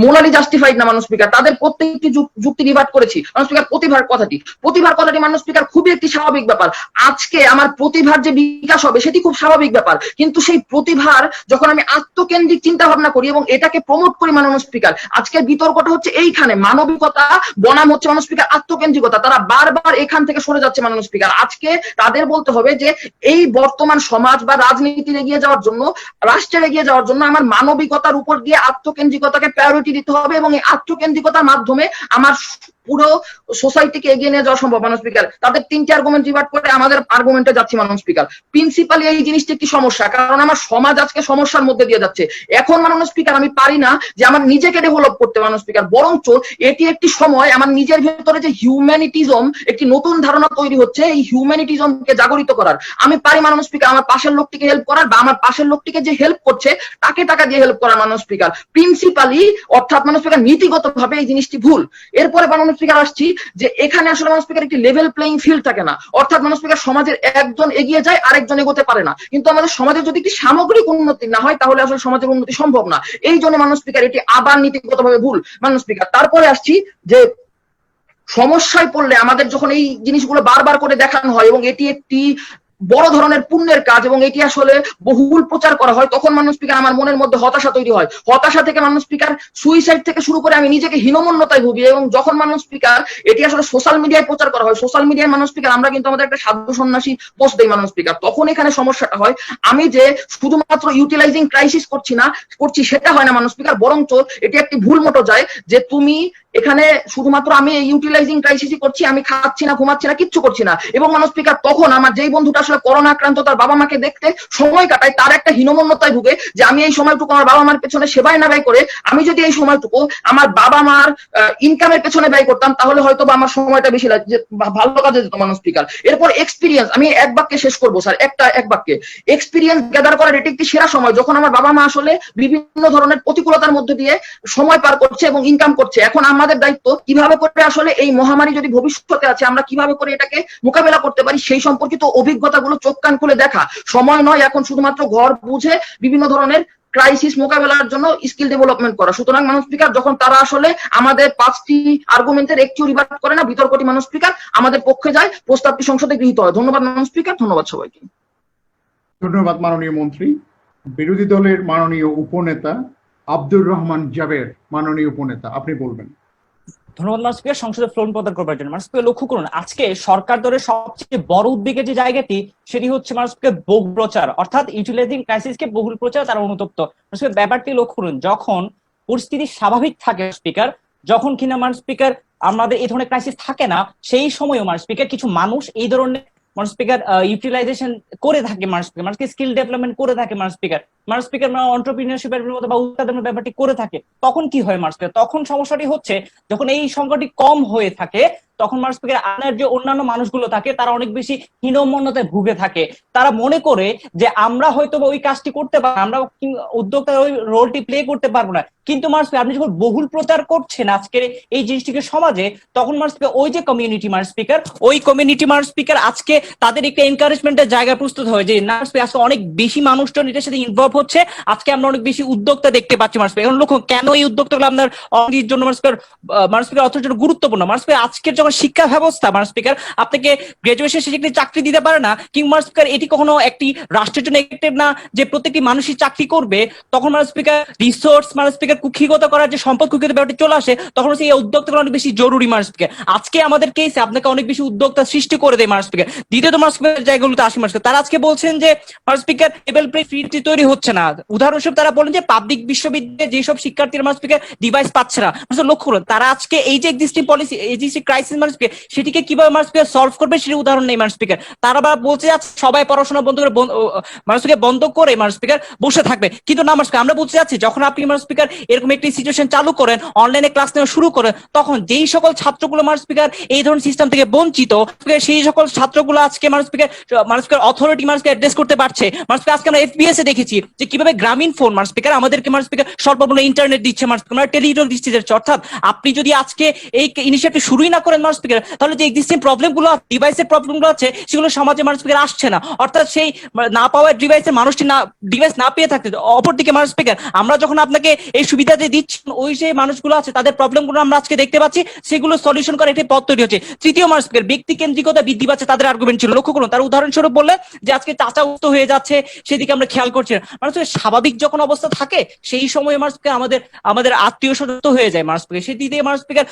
[SPEAKER 5] মোরালি জাস্টিফাইড না মাননীয় স্পিকার। তাদের প্রত্যেকটি যুক্তি রিভার্ট করেছি মাননীয় স্পিকার। প্রতিভার কথাটি মাননীয় স্পিকার খুবই একটি স্বাভাবিক ব্যাপার। আজকে আমার প্রতিভার যে বিকাশ হবে সেটি খুব স্বাভাবিক ব্যাপার, কিন্তু সেই প্রতিভার যখন আমি আত্মকেন্দ্রিক চিন্তা ভাবনা করি এবং এটাকে প্রমোট করি মাননীয় স্পিকার, আজকের বিতর্কটা হচ্ছে এইখানে মানবিকতা বনাম হচ্ছে মাননীয় স্পিকার আত্মকেন্দ্রিকতা। তারা বারবার এখান থেকে সরে যাচ্ছে মাননীয় স্পিকার। আজকে তাদের বলতে হবে যে এই বর্তমান সমাজ বা রাজনীতির এগিয়ে যাওয়ার জন্য, রাষ্ট্রের এগিয়ে যাওয়ার জন্য আমার মানবিকতার উপর দিয়ে আত্মকেন্দ্রিকতাকে প্রায়োরিটি দিতে হবে, এবং এই আত্মকেন্দ্রিকতার মাধ্যমে আমার পুরো সোসাইটিকে এগিয়ে নিয়ে যাওয়া সম্ভব মাননীয় স্পিকার। তাদের 3টি আর্গুমেন্ট রিভার্ট করে আমাদের আর্গুমেন্টে যাচ্ছি মাননীয় স্পিকার। প্রিন্সিপালি এই জিনিসটি একটি সমস্যা, কারণ আমার সমাজ আজকে সমস্যার মধ্যে দিয়ে যাচ্ছে। এখন মাননীয় স্পিকার আমি পারি না যে আমার নিজেকে ডেভেলপ করতে মাননীয় স্পিকার, বরঞ্চ এটি একটি সময় আমার নিজের ভেতরে যে হিউম্যানিটিজম একটি নতুন ধারণা তৈরি হচ্ছে, এই হিউম্যানিটিজমকে জাগরিত করার আমি পারি মাননীয় স্পিকার। আমার পাশের লোকটিকে হেল্প করার বা আমার পাশের লোকটিকে যে হেল্প করছে তাকে টাকা দিয়ে হেল্প করার মাননীয় স্পিকার। প্রিন্সিপালি অর্থাৎ মাননীয় স্পিকার নীতিগতভাবে এই জিনিসটি ভুল। এরপরে মাননীয় স্পিকার আসছি যে এখানে আসলে মাননীয় স্পিকার একটি লেভেল প্লেইং ফিল্ড থাকে না, অর্থাৎ মাননীয় স্পিকার সমাজের একজন এগিয়ে যায় আরেকজন এগোতে পারে না। কিন্তু আমাদের সমাজের যদি একটি সামগ্রিক উন্নতি না হয় তাহলে আসলে সমাজের উন্নতি সম্ভব না। এই জন্য মাননীয় স্পিকার এটি আবার নীতিগতভাবে ভুল মাননীয় স্পিকার। তারপরে আসছি যে সমস্যায় পড়লে আমাদের যখন এই জিনিসগুলো বারবার করে দেখানো হয় এবং এটি একটি বড় ধরনের পুণ্যের কাজ এবং এটি আসলে বহুল প্রচার করা হয়, তখন মাননীয় স্পিকার আমার মনের মধ্যে হতাশা তৈরি হয়। হতাশা থেকে মাননীয় স্পিকার সুইসাইড থেকে শুরু করে আমি নিজেকে হীনমন্যতায় ভুগি। এবং যখন মাননীয় স্পিকার এটি আসলে সোশ্যাল মিডিয়ায় প্রচার করা হয়, সোশ্যাল মিডিয়ায় মাননীয় স্পিকার আমরা কিন্তু আমাদের একটা সাধু সন্ন্যাসী পোস্ট দেই মাননীয় স্পিকার, তখন এখানে সমস্যাটা হয়। আমি যে শুধুমাত্র ইউটিলাইজিং ক্রাইসিস করছি সেটা হয় না মাননীয় স্পিকার, বরঞ্চ এটি একটি ভুল মতো যায় যে তুমি এখানে শুধুমাত্র আমি ইউটিলাইজিং ক্রাইসিসই করছি, আমি খাচ্ছি না, ঘুমাচ্ছি না, কিচ্ছু করছি না। এবং মাননীয় স্পিকার তখন আমার যেই বন্ধুটা আসলে করোনা আক্রান্ত, তার বাবা মাকে দেখতে সময় কাটায়, তার একটা হীনমন্যতায় ভুগে যে আমি এই সময়টুকু আমার বাবা মার পেছনে সেবায় না ব্যয় করে আমি যদি এই সময়টুকু আমার বাবা মার ইনকামের পেছনে ব্যয় করতাম তাহলে হয়তো বা আমার সময়টা বেশি ভালো কাজে যেত মাননীয় স্পিকার। এরপর এক্সপিরিয়েন্স, আমি এক বাক্যে শেষ করবো স্যার, এক বাক্যে এক্সপিরিয়েন্স গ্যাদার করার এটি একটি সেরা সময়, যখন আমার বাবা মা আসলে বিভিন্ন ধরনের প্রতিকূলতার মধ্যে দিয়ে সময় পার করছে এবং ইনকাম করছে। এখন আমাদের দায়িত্ব কিভাবে করে আসলে এই মহামারী যদি ভবিষ্যতে আছে আমরা কিভাবে করে এটাকে মোকাবেলা করতে পারি সেই সম্পর্কিত অভিজ্ঞতাগুলো চোখ কান খুলে দেখা। সময় নয় এখন শুধুমাত্র ঘর বুঝে বিভিন্ন ধরনের ক্রাইসিস মোকাবেলার জন্য স্কিল ডেভেলপমেন্ট করা। সুতরাং মাননীয় স্পিকার যখন তারা আসলে আমাদের 5টি আর্গুমেন্টের একটিও রিভার্ট করে না, বিতর্কটি মাননীয় স্পিকার আমাদের পক্ষে যায়, প্রস্তাবটি সংসদে গৃহীত হয়। ধন্যবাদ মাননীয় স্পিকার, ধন্যবাদ সবাইকে।
[SPEAKER 1] ধন্যবাদ মাননীয় মন্ত্রী। বিরোধী দলের মাননীয় উপনেতা আব্দুর রহমান জাবের, মাননীয় উপনেতা, আপনি বলবেন।
[SPEAKER 7] ধন্যবাদ মাননীয় স্পিকার সংসদে ফ্লোর প্রদান করবার জন্য। মাননীয় স্পিকার লক্ষ্য করুন, আজকে সরকার দলের সবচেয়ে বড় উদ্বেগের যে জায়গাটি সেটি হচ্ছে মাননীয় স্পিকার বহুল প্রচার, অর্থাৎ ইউটিলাইজিং ক্রাইসিসকে বহুল প্রচার তারা অনুতপ্ত। মাননীয় স্পিকার ব্যাপারটি লক্ষ্য করুন, যখন পরিস্থিতি স্বাভাবিক থাকে স্পিকার, যখন কিনা মাননীয় স্পিকার আমাদের এই ধরনের ক্রাইসিস থাকে না, সেই সময়ও মাননীয় স্পিকার কিছু মানুষ এই ধরনের মাননীয় স্পিকার ইউটিলাইজেশন করে থাকে, মাননীয় স্পিকার মানুষকে স্কিল ডেভেলপমেন্ট করে থাকে, মাননীয় স্পিকার অন্টারপ্রিনিয়রশিপের মতো বা উৎপাদনের ব্যাপারটি করে থাকে। তখন কি হয় মাননীয় স্পিকার, তখন সমস্যাটি হচ্ছে যখন এই সংখ্যাটি কম হয়ে থাকে তখন মানুষ স্পিকার আনের যে অন্যান্য মানুষগুলো থাকে তারা অনেক বেশি হীনমন্যতায় ভুগে থাকে। তারা মনে করে যে আমরা হয়তো ওই কাজটি করতে পারবো, আমরা উদ্যোক্তার ওই রোলটি প্লে করতে পারবো না। কিন্তু মানুষ আপনি যখন বহুল প্রচার করছেন আজকের এই জিনিসটিকে সমাজে, তখন মানুষ ওই যে কমিউনিটি মানুষ স্পিকার, ওই কমিউনিটি মানুষ স্পিকার আজকে তাদের একটা এনকারেজমেন্টের জায়গা প্রস্তুত হয় যে না আজকে অনেক বেশি মানুষজন এটার সাথে ইনভলভ হচ্ছে, আজকে আমরা অনেক বেশি উদ্যোক্তা দেখতে পাচ্ছি মানুষ। এখন লক্ষ্য কেন এই উদ্যোক্তাগুলো আপনার অর্থনীতির জন্য মানুষ অর্থের জন্য গুরুত্বপূর্ণ। মানুষ আজকের যখন শিক্ষা ব্যবস্থা মানুষ স্পিকার আপনাকে গ্রাজুয়েশন শেষে একটি চাকরি দিতে পারে না, কিংবা স্পিকার এটি কখনো একটি রাষ্ট্রের জন্য এক্টেড না যে প্রত্যেকটি মানুষই চাকরি করবে, তখন মানুষ স্পিকার রিসোর্স মানুষ স্পিকার কুক্ষিগত করার যে সম্পদ কুক্ষিগত ব্যাপারটি চলে আসে, তখন এই উদ্যোক্তাগুলো অনেক বেশি জরুরি মানুষ স্পিকার। আজকে আমাদের কেসে আপনাকে অনেক বেশি উদ্যোক্তা সৃষ্টি করে দেয় মানুষ স্পিকার। দ্বিতীয়ত মানুষ স্পিকার জায়গাগুলোতে আসি মানুষ তারা আজকে বলছেন যে মানুষ স্পিকার লেভেল প্লে ফিল্ডটি তৈরি হচ্ছে না। উদাহরণস্বরূপ তারা বলেন যে পাবলিক বিশ্ববিদ্যালয়ে যেসব শিক্ষার্থীরা মানুষ স্পিকার ডিভাইস পাচ্ছে না, লক্ষ্য করুন তারা আজকে এই যে এক্সিস্টিং পলিসি এক্সিস্টিং ক্রাইসিস মানুষ স্পিকার সেটিকে কিভাবে মানুষ স্পিকার সলভ করবে সেটি উদাহরণ নেই মানুষ স্পিকার। তারা বলছে যাচ্ছে সবাই পড়াশোনা বন্ধ করে মানুষ স্পিকার বন্ধ করে মানুষ স্পিকার বসে থাকবে, কিন্তু না মানুষ আমরা বলতে যাচ্ছি যখন আপনি মানুষ স্পিকার এরকম একটি সিচুয়েশন চালু করেন, অনলাইনে ক্লাস নেওয়া শুরু করেন, তখন যেই সকল ছাত্রগুলো মানুষ স্পিকার এই ধরনের সিস্টেম থেকে বঞ্চিত, সেই সকল ছাত্রগুলো আজকে মানুষ স্পিকার অথরিটি মানুষকে অ্যাড্রেস করতে পারছে। মানুষ আজকে আমরা এফবিএস এ দেখেছি যে কিভাবে গ্রামীণ ফোন মানুষ স্পিকার আমাদেরকে মানুষ স্পিকার স্বল্পমূল্যে ইন্টারনেট দিচ্ছে, মানুষ আমরা টেলিটক দিচ্ছে। অর্থাৎ আপনি যদি আজকে এই ইনিশিয়েটিভ শুরুই না করেন মানুষ স্পিকার, তাহলে যে এক্সিস্টিং প্রবলেমগুলো ডিভাইসের প্রবলেমগুলো আছে সেগুলো সমাজে মানুষ স্পিকার আসছে না। অর্থাৎ সেই না পাওয়া ডিভাইসের মানুষটি না ডিভাইস না পেয়ে থাকতে, অপরদিকে মানুষ স্পিকার আমরা যখন আপনাকে এই সুবিধা দিয়ে দিচ্ছি, ওই যে মানুষগুলো আছে তাদের প্রবলেমগুলো আমরা আজকে দেখতে পাচ্ছি, সেগুলো সলিউশন করার একটি পথ তৈরি হচ্ছে। তৃতীয় মানুষ স্পিকার ব্যক্তি কেন্দ্রিকতা বৃদ্ধি পাচ্ছে তাদের আর্গুমেন্ট ছিল। লক্ষ্য করুন তার উদাহরণস্বরূপ বললেন যে আজকে চাচা উস্ত হয়ে যাচ্ছে সেদিকে আমরা খেয়াল করছি না। মানুষের স্বাভাবিক যখন অবস্থা থাকে সেই সময় মানুষ স্পিকার আমাদের আত্মীয় স্বজন হয়ে যায় মানুষ স্পিকার, সেটিতে মানুষ স্পিকার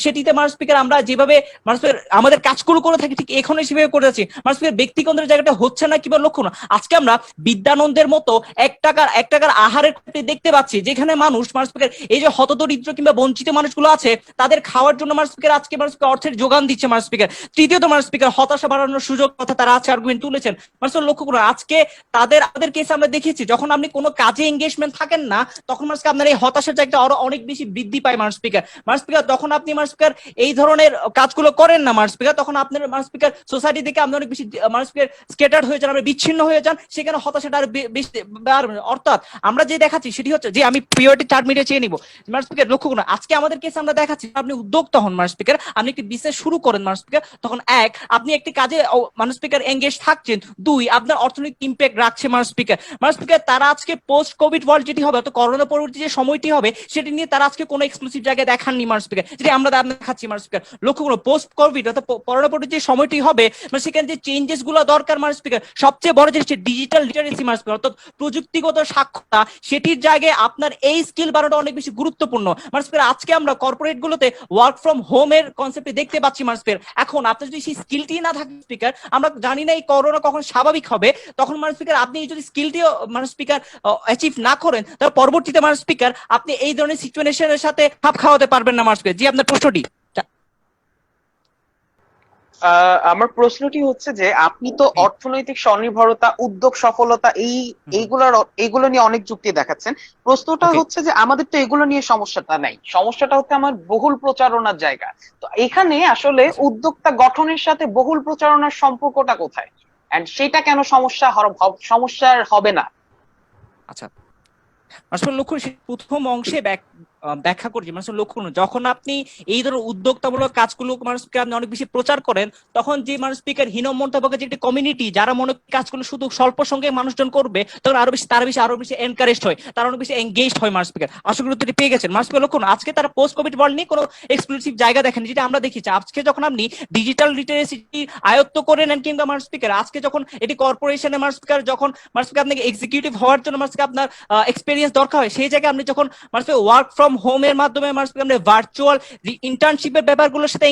[SPEAKER 7] সেটিতে মানুষ স্পিকার আমরা যেভাবে মানুষ আমাদের কাজগুলো করে থাকি ঠিক এখনই সেভাবে করে যাচ্ছি মানুষ স্পিকার ব্যক্তি কেন্দ্রের জায়গাটা হচ্ছে না। কিংবা লক্ষ্য না আজকে আমরা বিদ্যানন্দের মতো এক টাকার আহারের দেখতে পাচ্ছি যেখানে মানুষ স্পিকার এই যে হতদরিদ্র কিংবা বঞ্চিত মানুষগুলো আছে তাদের খাওয়ার জন্য মানুষ স্পিকার আজকে মানুষ অর্থের যোগান দিচ্ছে মানুষ স্পিকার। তৃতীয়ত মানুষ স্পিকার হতাশা বাড়ানোর সুযোগ কথা তারা আজকে আর্গুমেন্ট তুলেছেন। মানুষ লক্ষ্য করুন আজকে আমাদের কেসে আমরা দেখেছি যখন আপনি কোনো কাজে এঙ্গেজমেন্ট থাকেন না, তখন মানুষ আপনার এই হতাশার জায়গাটা আরো অনেক বেশি বৃদ্ধি পায় মানুষ স্পিকার। তখন আপনি মানুষ স্পিকার এই ধরনের কাজগুলো করেন না মানুষ স্পিকার, তখন আপনার মানুষ স্পিকার সোসাইটি থেকে আপনি অনেক বেশি মানুষ স্পিকার স্ক্যাটার্ড হয়ে যান, আপনি বিচ্ছিন্ন হয়ে যান, সেখানে হতাশাটা আর বেশি। অর্থাৎ আমরা যে দেখাচ্ছি সেটি হচ্ছে যে আমি প্রিয়রিটি 4 মিনিটে চেয়ে নিব মানুষ স্পিকার। লক্ষ্য করুন আজকে আমাদের কেসে আমরা দেখাচ্ছি আপনি উদ্যোক্তা হন মানুষ স্পিকার, আপনি একটি বিজনেস শুরু করেন মানুষ স্পিকার, তখন এক আপনি একটি কাজে মানুষ স্পিকার এঙ্গেজ থাকছেন, দুই আপনার অর্থনৈতিক ইম্প্যাক্ট রাখছে মানুষ স্পিকার। তারা আজকে পোস্ট কোভিড ওয়ার্ল্ড যেটি হবে অর্থাৎ করোনা পরবর্তী যে সময়টি হবে সেটি নিয়ে তারা আজকে কোনো এক্সক্লুসিভ জায়গায় দেখাননি মানুষ স্পিকার, যেটি আমরা দেখাচ্ছি মানুষ স্পিকার। লক্ষ্য করুন পোস্ট কোভিড অর্থাৎ করোনা পরবর্তী যে সময়টি হবে সেখানে যে চেঞ্জেস গুলো দরকার মানুষ স্পিকার, সবচেয়ে বড় জিনিস ডিজিটাল লিটারেসি মানুষ স্পিকার অর্থাৎ প্রযুক্তিগত সাক্ষরতা, সেটির জায়গায় আপনার এই স্কিল বাড়ানো অনেক বেশি গুরুত্বপূর্ণ মানুষ স্পিকার। আজকে আমরা কর্পোরেট গুলোতে ওয়ার্ক ফ্রম হোম এর কনসেপ্টে দেখতে পাচ্ছি মানুষ স্পিকার। এখন আপনার যদি সেই স্কিলটি না থাকে স্পিকার, আমরা জানি না এই করোনা কখন স্বাভাবিক হবে, তখন মানুষ স্পিকার আপনি যদি স্কিলটি মানুষ স্পিকার অ্যাচিভ না করেন তাহলে পরবর্তীতে মানুষ স্পিকার আপনি এই ধরনের সিচুয়েশনের সাথে খাপ খাওয়াতে পারবেন না মানুষ স্পিকার। জি আপনার প্রশ্নটি।
[SPEAKER 2] আমার প্রশ্নটি হচ্ছে যে আপনি তো অর্থনৈতিক স্বনির্ভরতা, উদ্যোগ সফলতা এইগুলো নিয়ে অনেক যুক্তি দেখাচ্ছেন। প্রশ্নটা হচ্ছে যে আমাদের তো এগুলো নিয়ে সমস্যাটা নাই, সমস্যাটা হচ্ছে আমার বহুল প্রচারণার জায়গা। তো এখানে আসলে উদ্যোক্তা গঠনের সাথে বহুল প্রচারণার সম্পর্কটা কোথায়, এন্ড সেটা কেন সমস্যার হবে না?
[SPEAKER 7] আচ্ছা আসলে লক্ষ্য প্রথম অংশে ব্যাখ্যা করছি মানুষ লক্ষ্য করুন যখন আপনি এই ধরনের উদ্যোক্তামূলক কাজগুলো মানুষকে আপনি অনেক বেশি প্রচার করেন, তখন যে মানুষ স্পিকার হীনমন্যতার যে একটি কমিউনিটি যারা মনে কাজগুলো শুধু স্বল্প সংখ্যক মানুষজন করবে, তখন আরো বেশি এনকারেজড হয়, তারা অনেক বেশি এঙ্গেজড হয় মানুষ স্পিকার। আশা করি উত্তরটি পেয়ে গেছেন মানুষ স্পিকার। লক্ষ্য আজকে তারা পোস্ট কোভিড ওয়ার্ল্ড নিয়ে কোনো এক্সক্লুসিভ জায়গা দেখেন, যেটা আমরা দেখেছি আজকে যখন আপনি ডিজিটাল লিটারেসি আয়ত্ত করে নেন কিংবা মানুষ স্পিকার আজকে যখন এটি কর্পোরেশনে মানুষ স্পিকার যখন মানুষ স্পিকার আপনাকে এক্সিকিউটিভ হওয়ার জন্য মানুষ আপনার এক্সপিরিয়েন্স দরকার হয়, সেই জায়গায় আপনি যখন মানুষ ওয়ার্ক ফ্রম হোম এর মাধ্যমে ভার্চুয়াল ইন্টার্নশিপের ব্যাপারগুলোর সাথে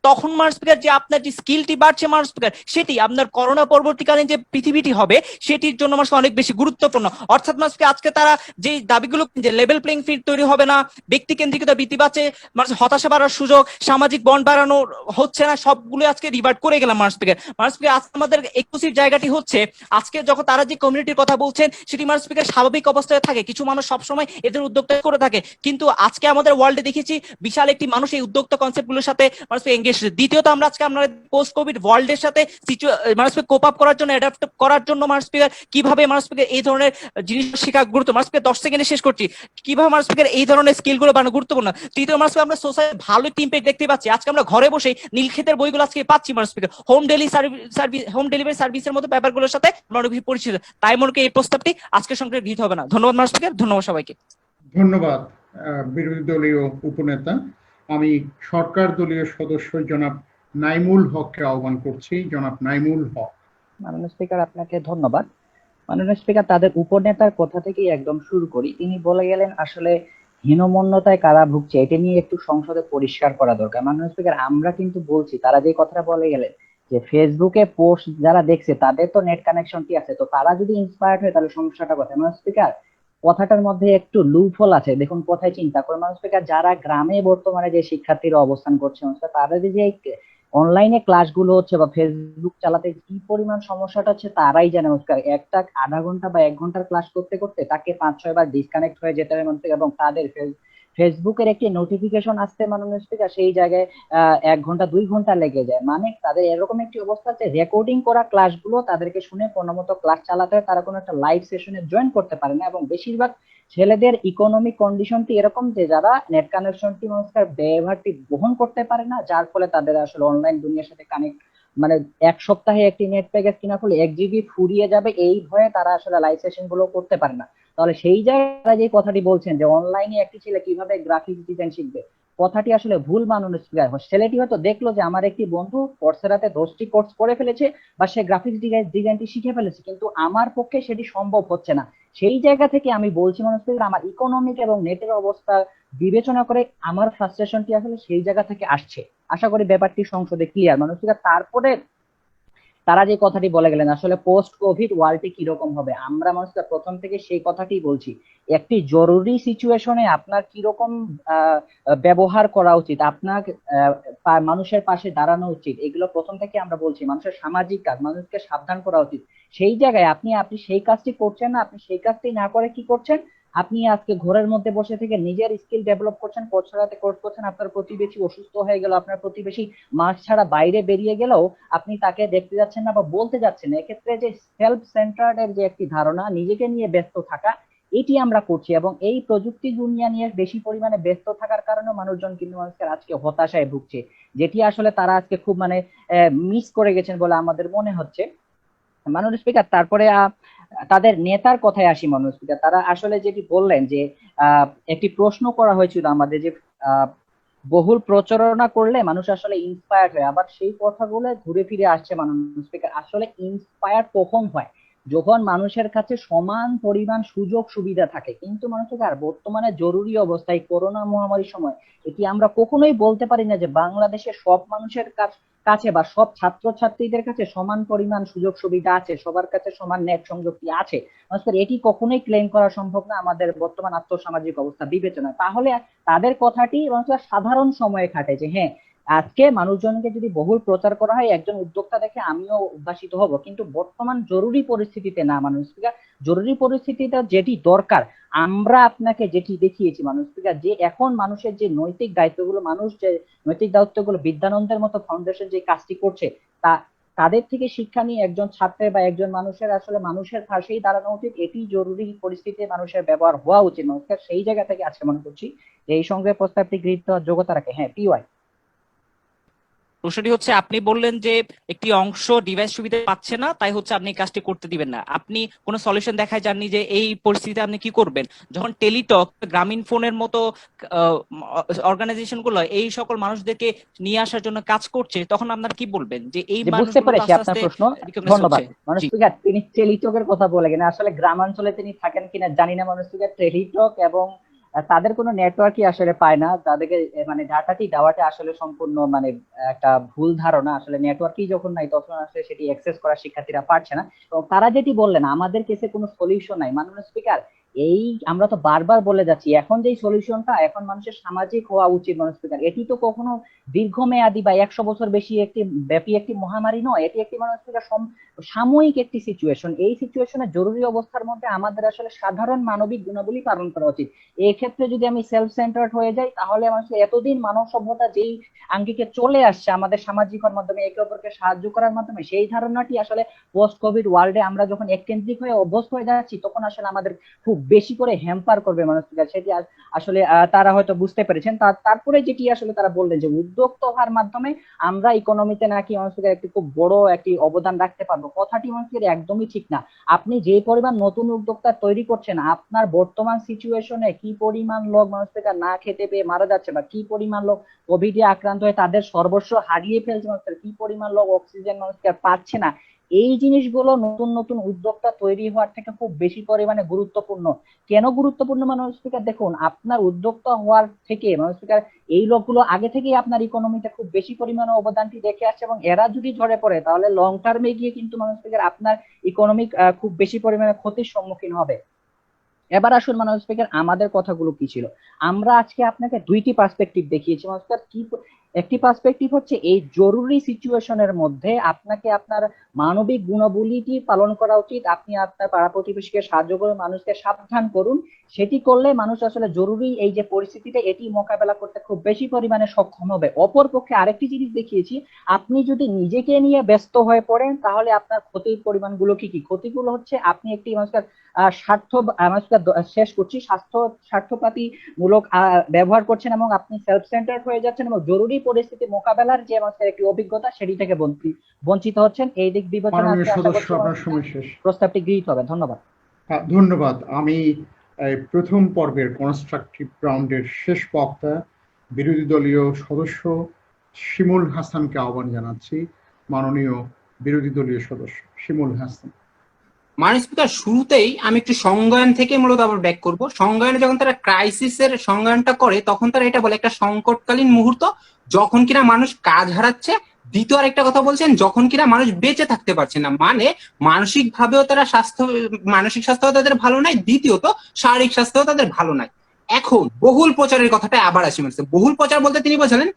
[SPEAKER 7] তখন মানুষ স্পিকার যে আপনার যে স্কিলটি বাড়ছে মানুষ স্পিকার, সেটি আপনার করোনা পরবর্তীকালীন যে পৃথিবীটি হবে সেটির জন্য মানুষ অনেক বেশি গুরুত্বপূর্ণ। অর্থাৎ মানুষ আজকে তারা যে দাবিগুলো যে লেভেল প্লেইং ফিল্ড তৈরি হবে না, ব্যক্তি কেন্দ্রিকতা বৃদ্ধি পাচ্ছে, মানুষ হতাশা বাড়ার সুযোগ, সামাজিক বন্ড বাড়ানো হচ্ছে না, সবগুলো আজকে রিভার্ট করে গেলাম মানুষ স্পিকার। মানুষ স্পিকার আজকে আমাদের এক্সক্লুসিভ জায়গাটি হচ্ছে আজকে যখন তারা যে কমিউনিটির কথা বলছেন সেটি মানুষ স্পিকার স্বাভাবিক অবস্থায় থাকে, কিছু মানুষ সবসময় এদের উদ্যোক্তা করে থাকে, কিন্তু কিন্তু আজকে আমাদের ওয়ার্ল্ডে দেখেছি বিশাল একটি মানুষ এই উদ্যোক্তা কনসেপ্ট গুলোর সাথে মানুষ এঙ্গেজ। দ্বিতীয়ত আমরা আজকে আমরা পোস্ট কোভিড ওয়ার্ল্ডের সাথে মানুষ কোপ আপ করার জন্য, অ্যাডাপ্ট করার জন্য মানুষ কিভাবে মানুষ এই ধরনের জিনিস শেখা গুরুত্ব, মানুষ 10 সেকেন্ডে শেষ করছি, কিভাবে মানুষ এই ধরনের স্কিল গুলো বানানো গুরুত্বপূর্ণ। তৃতীয় মানুষ আমরা সোসাইটি ভালো একটি ইম্প্যাক্ট দেখতে পাচ্ছি। আজকে আমরা ঘরে বসে নীলক্ষেতের বইগুলো আজকে পাচ্ছি মানুষ হোম ডেলিভারি সার্ভিসের মতো ব্যাপারগুলোর সাথে আমরা অনেক বেশি পরিচিত। তাই মনে করি এই প্রস্তাবটি আজকের সঙ্গে গৃহীত হবে না। ধন্যবাদ মানুষ ধন্যবাদ সবাইকে।
[SPEAKER 1] ধন্যবাদ বিরোধী দলীয় উপনেতা। আমি সরকার দলীয় সদস্য জনাব নাইমুল হককে আহ্বান করছি। জনাব নাইমুল হক।
[SPEAKER 4] মাননীয় স্পিকার, আপনাকে ধন্যবাদ। মাননীয় স্পিকার, তাদের উপনেতার কথা থেকেই একদম শুরু করি। তিনি বলে গেলেন আসলে হীনমন্যতায় কারা ভুগছে, এটা নিয়ে একটু সংসদে পরিষ্কার করা দরকার। মাননীয় স্পিকার, আমরা কিন্তু বলছি, তারা যে কথাটা বলে গেলেন যে ফেসবুকে পোস্ট যারা দেখছে তাদের তো নেট কানেকশনটি আছে, তো তারা যদি ইন্সপায়ার্ড হয় তাহলে সমস্যাটা কোথায়? মাননীয় স্পিকার, কথাটার মধ্যে একটু লুপহোল আছে। দেখুন কোথায় চিন্তা করে মাননীয় স্পিকার, যারা গ্রামে বর্তমানে যে শিক্ষার্থীরা অবস্থান করছে তাদের যে অনলাইনে ক্লাসগুলো হচ্ছে বা ফেসবুক চালাতে কি পরিমাণ সমস্যাটা হচ্ছে তারাই জানে। একটা আধা ঘন্টা বা 1 ঘন্টার ক্লাস করতে করতে তাকে 5-6 বার ডিসকানেক্ট হয়ে যেতে হয় এবং তাদের ফেসবুকের একটি নোটিফিকেশন আসতে মাননীয় স্পিকার সেই জায়গায় 1 ঘন্টা 2 ঘন্টা লেগে যায়। মানে তাদের এরকম একটি অবস্থা আছে, রেকর্ডিং করা ক্লাসগুলো তাদেরকে শুনে মতো ক্লাস চালাতে হয়, তারা কোনো একটা লাইভ সেশনে জয়েন করতে পারে না। এবং বেশিরভাগ ছেলেদের ইকোনমিক কন্ডিশনটি এরকম যে যারা নেট কানেকশনটি মানুষের ব্যয়ভারটি বহন করতে পারে না, যার ফলে তাদের আসলে অনলাইন দুনিয়ার সাথে কানেক্ট মানে 1 সপ্তাহে একটি নেট প্যাকেজ কিনা ফলে 1 GB ফুরিয়ে যাবে, এই ভয়ে তারা আসলে লাইভ সেশন গুলো করতে পারে না। তাহলে সেই জায়গায় যে কথাটি বলছেন যে অনলাইনে একটি ছেলে কিভাবে গ্রাফিক্স ডিজাইন শিখবে, কথাটি আসলে ভুল। মাননীয় স্পিকার, ছেলেটি হয়তো দেখলো যে আমার একটি বন্ধু কোর্সেরাতে 10টি কোর্স করে ফেলেছে বা সে গ্রাফিক্স ডিজাইনটি শিখে ফেলেছে, কিন্তু আমার পক্ষে সেটি সম্ভব হচ্ছে না। সেই জায়গা থেকে আমি বলছি মাননীয় স্পিকার, আমার ইকোনমিক এবং নেটের অবস্থা বিবেচনা করে আমার ফ্রাস্ট্রেশনটি আসলে সেই জায়গা থেকে আসছে। আশা করি ব্যাপারটি সংসদে ক্লিয়ার। মাননীয় স্পিকার, তারপরে তারা যে কথাটি বলে গেলেন আসলে পোস্ট কোভিড ওয়ার্ল্ডে কিরকম হবে, আমরা মানুষকে প্রথম থেকে সেই কথাটি বলছি। একটি জরুরি সিচুয়েশনে আপনার কিরকম ব্যবহার করা উচিত, আপনার মানুষের পাশে দাঁড়ানো উচিত, এগুলো প্রথম থেকে আমরা বলছি। মানুষের সামাজিক কাজ, মানুষকে সাবধান করা উচিত। সেই জায়গায় আপনি সেই কাজটি করছেন না, আপনি সেই কাজটি না করে কি করছেন, আপনি আজকে ঘরের মধ্যে বসে থেকে নিজের স্কিল ডেভেলপ করছেন, কোর্স করছেন। আপনার প্রতিবেশী অসুস্থ হয়ে গেল, আপনার প্রতিবেশী মাস্ক ছাড়া বাইরে বেরিয়ে গেলেও আপনি তাকে দেখতে যাচ্ছেন না বা বলতে যাচ্ছেন না। এক্ষেত্রে যে সেলফ সেন্টার্ড এর যে একটি ধারণা, নিজেকে নিয়ে ব্যস্ত থাকা, এটি আমরা করছি। এবং এই প্রযুক্তি দুনিয়া নিয়ে বেশি পরিমাণে ব্যস্ত থাকার কারণে মানুষজন কিন্তু মানুষের আজকে হতাশায় ভুগছে, যেটি আসলে তারা আজকে খুব মিস করে গেছেন বলে আমাদের মনে হচ্ছে। মাননীয় স্পিকার, তারপরে তাদের নেতার কথায় আসি। মাননীয় স্পিকার, তারা আসলে যেটি বললেন যে একটি প্রশ্ন করা হয়েছিল আমাদের যে বহুল প্রচারণা করলে মানুষ আসলে ইন্সপায়ার্ড হয়, আবার সেই কথাগুলো ঘুরে ফিরে আসছে। মাননীয় স্পিকার, আসলে ইন্সপায়ার্ড কখন হয়, যখন মানুষের কাছে সমান পরিমাণ সুযোগ সুবিধা থাকে। কিন্তু মানুষকে আর বর্তমানে জরুরি অবস্থায় করোনা মহামারীর সময় এটি আমরা কখনোই বলতে পারি না যে বাংলাদেশে সব মানুষের কাছে বা সব ছাত্রছাত্রীদের কাছে সমান পরিমাণ সুযোগ সুবিধা আছে, সবার কাছে সমান নেট সংযোগটি আছে। এটি কখনোই ক্লেম করা সম্ভব না আমাদের বর্তমান আর্থসামাজিক অবস্থা বিবেচনায়। তাহলে তাদের কথাটি সাধারণ সময়ে খাটে যে হ্যাঁ, আজকে মানুষজনকে যদি বহুল প্রচার করা হয় একজন উদ্যোক্তা দেখে আমিও উদ্ভাসিত হব, কিন্তু বর্তমান জরুরি পরিস্থিতিতে না। মানুষ জরুরি পরিস্থিতিতে যেটি দরকার আমরা আপনাকে যেটি দেখিয়েছি মানুষ যে এখন মানুষের যে নৈতিক দায়িত্বগুলো, মানুষ যে নৈতিক দায়িত্বগুলো বিদ্যানন্দের মতো ফাউন্ডেশন যে কাজটি করছে তা তাদের থেকে শিক্ষা নিয়ে একজন ছাত্রের বা একজন মানুষের আসলে মানুষের পাশেই দাঁড়ানো উচিত। এটি জরুরি পরিস্থিতিতে মানুষের ব্যবহার হওয়া উচিত। মানুষের সেই জায়গা থেকে আজকে মনে করছি এই সঙ্গে প্রস্তাবটি গৃহীত যোগ্যতা রাখে। হ্যাঁ, পিওয়াই
[SPEAKER 7] প্রশ্নটি হচ্ছে, আপনি বললেন যে একটি অংশ ডিভাইস সুবিধা পাচ্ছে না, তাই হচ্ছে আপনি কাজটি করতে দিবেন না। আপনি কোনো সলিউশন দেখায় যাননি যে এই পরিস্থিতিতে আপনি কি করবেন। যখন টেলিটক, গ্রামীণ ফোনের মতো অর্গানাইজেশন গুলো এই সকল মানুষদেরকে নিয়ে আসার জন্য কাজ করছে, তখন আপনার কি বলবেন যে এই
[SPEAKER 4] বুঝতে পেরেছি আপনার প্রশ্ন। ধন্যবাদ। মানুষ তিনি টেলিটকের কথা বলে গেলেন, আসলে গ্রামাঞ্চলে তিনি থাকেন কিনা জানি না। মানুষ টেলিটক এবং তাদের কোনো নেটওয়ার্কই আসলে পায় না, তাদেরকে ডাটাটি দেওয়াটা আসলে সম্পূর্ণ একটা ভুল ধারণা। আসলে নেটওয়ার্কই যখন নাই তখন আসলে সেটি অ্যাক্সেস করা শিক্ষার্থীরা পারছে না। এবং তারা যেটি বললেন আমাদের কেসে কোনো সলিউশন নাই। মাননীয় স্পিকার, এই আমরা তো বারবার বলে যাচ্ছি এখন যে সলিউশনটা এখন মানুষের সামাজিক হওয়া উচিত মানুষ স্পিকার, এটি তো কখনো দীর্ঘমেয়াদী বা 100 বছর বেশি একটি ব্যাপী একটি মহামারী নয়, এটি একটি মানুষ স্পিকার সাময়িক একটি সিচুয়েশন। এই সিচুয়েশনে জরুরি অবস্থার মধ্যে আমাদের আসলে সাধারণ মানবিক গুণাবলী পালন করা উচিত। এই ক্ষেত্রে যদি আমি সেলফ সেন্টার্ড হয়ে যাই তাহলে আমার এতদিন মানব সভ্যতা যেই আঙ্গিকে চলে আসছে আমাদের সামাজিকতার মাধ্যমে একে অপরকে সাহায্য করার মাধ্যমে, সেই ধারণাটি আসলে পোস্ট কোভিড ওয়ার্ল্ডে আমরা যখন এককেন্দ্রিক হয়ে অভ্যস্ত হয়ে যাচ্ছি তখন আসলে আমাদের খুব বেশি করে হ্যাম্পার করবে মানুষকে, সেটি আসলে তারা হয়তো বুঝতে পেরেছেন। তারপরে যেটি আসলে তারা বললেন যে উদ্যোক্তা হওয়ার মাধ্যমে আমরা ইকোনমিতে নাকি মানুষকে একটি খুব বড় একটি অবদান রাখতে পারবো, কথাটি মানুষের একদমই ঠিক না। আপনি যে পরিমাণ নতুন উদ্যোক্তা তৈরি করছেন, আপনার বর্তমান সিচুয়েশনে কি পরিমাণ লোক মানুষকে না খেতে পেয়ে মারা যাচ্ছে, বা কি পরিমাণ লোক কোভিডে আক্রান্ত হয়ে তাদের সর্বস্ব হারিয়ে ফেলছে, মানুষের কি পরিমাণ লোক অক্সিজেন মানুষকে পাচ্ছে না, এই জিনিসগুলো নতুন নতুন উদ্যোক্তা তৈরি হওয়ার থেকে খুব বেশি পরিমাণে গুরুত্বপূর্ণ। কেন গুরুত্বপূর্ণ মানুষ স্পিকার? দেখুন, আপনার উদ্যোক্তা হওয়ার থেকে মানুষ স্পিকার এই লোকগুলো আগে থেকেই আপনার ইকোনমিতে খুব বেশি পরিমাণে অবদানটি রেখে আসছে, এবং এরা যদি ঝরে পড়ে তাহলে লং টার্মে গিয়ে কিন্তু মানুষ স্পিকার আপনার ইকোনমিক খুব বেশি পরিমাণে ক্ষতির সম্মুখীন হবে। এবার আসুন মানুষ স্পিকার আমাদের কথাগুলো কি ছিল। আমরা আজকে আপনাকে দুইটি পার্সপেক্টিভ দেখিয়েছি মানুষ স্পিকার। কি একটি পার্সপেক্টিভ হচ্ছে এই জরুরি সিচুয়েশনের মধ্যে আপনাকে আপনার মানবিক গুণাবলীটি পালন করা উচিত, আপনি আপনার পাড়া প্রতিবেশীকে সাহায্য করুন, মানুষকে সাবধান করুন, সেটি করলে মানুষ আসলে জরুরি এই যে পরিস্থিতিটা এটি মোকাবেলা করতে খুব বেশি পরিমাণে সক্ষম হবে। অপর পক্ষে আরেকটি জিনিস দেখিয়েছি, আপনি যদি নিজেকে নিয়ে ব্যস্ত হয়ে পড়েন তাহলে আপনার ক্ষতির পরিমাণগুলো কি কি। ক্ষতিগুলো হচ্ছে আপনি একটি মানুষের স্বার্থ শেষ করছি স্বার্থপাতি মূলক ব্যবহার করছেন, এবং আপনি সেলফ সেন্টার্ড হয়ে যাচ্ছেন, এবং জরুরি পরিস্থিতি মোকাবেলার যে মানুষের একটি অভিজ্ঞতা সেটি থেকে বঞ্চিত হচ্ছেন। এই দিক বিবেচনা প্রস্তাবটি গৃহীত হবে। ধন্যবাদ।
[SPEAKER 1] ধন্যবাদ। আমি প্রথম পর্বের কনস্ট্রাকটিভ রাউন্ডের শেষ বক্তা বিরোধী দলীয় সদস্য শিমুল হাসানকে আহ্বান জানাচ্ছি। মাননীয় বিরোধী দলীয় সদস্য শিমুল হাসান।
[SPEAKER 6] মাননীয় স্পিকার, শুরুতেই আমি একটু সংজ্ঞায়ন থেকে মূলত আবার ব্যাক করব। সংজ্ঞায়নে যখন তারা ক্রাইসিসের সংজ্ঞায়নটা করে তখন তারা এটা বলে একটা সংকটকালীন মুহূর্ত যখন কিনা মানুষ কাজ হারাচ্ছে। দ্বিতীয় আরেকটা কথা বলছেন, যখন কিনা মানুষ বেঁচে থাকতে পারছে না, মানে মানসিক ভাবেও তারা মানসিক স্বাস্থ্য তাদের ভালো নাই, দ্বিতীয়ত শারীরিক স্বাস্থ্য তাদের ভালো নাই। এখন বহুল প্রচারের কথাটা আবার আসি। বহুল প্রচার বলতে তিনি বলছিলেন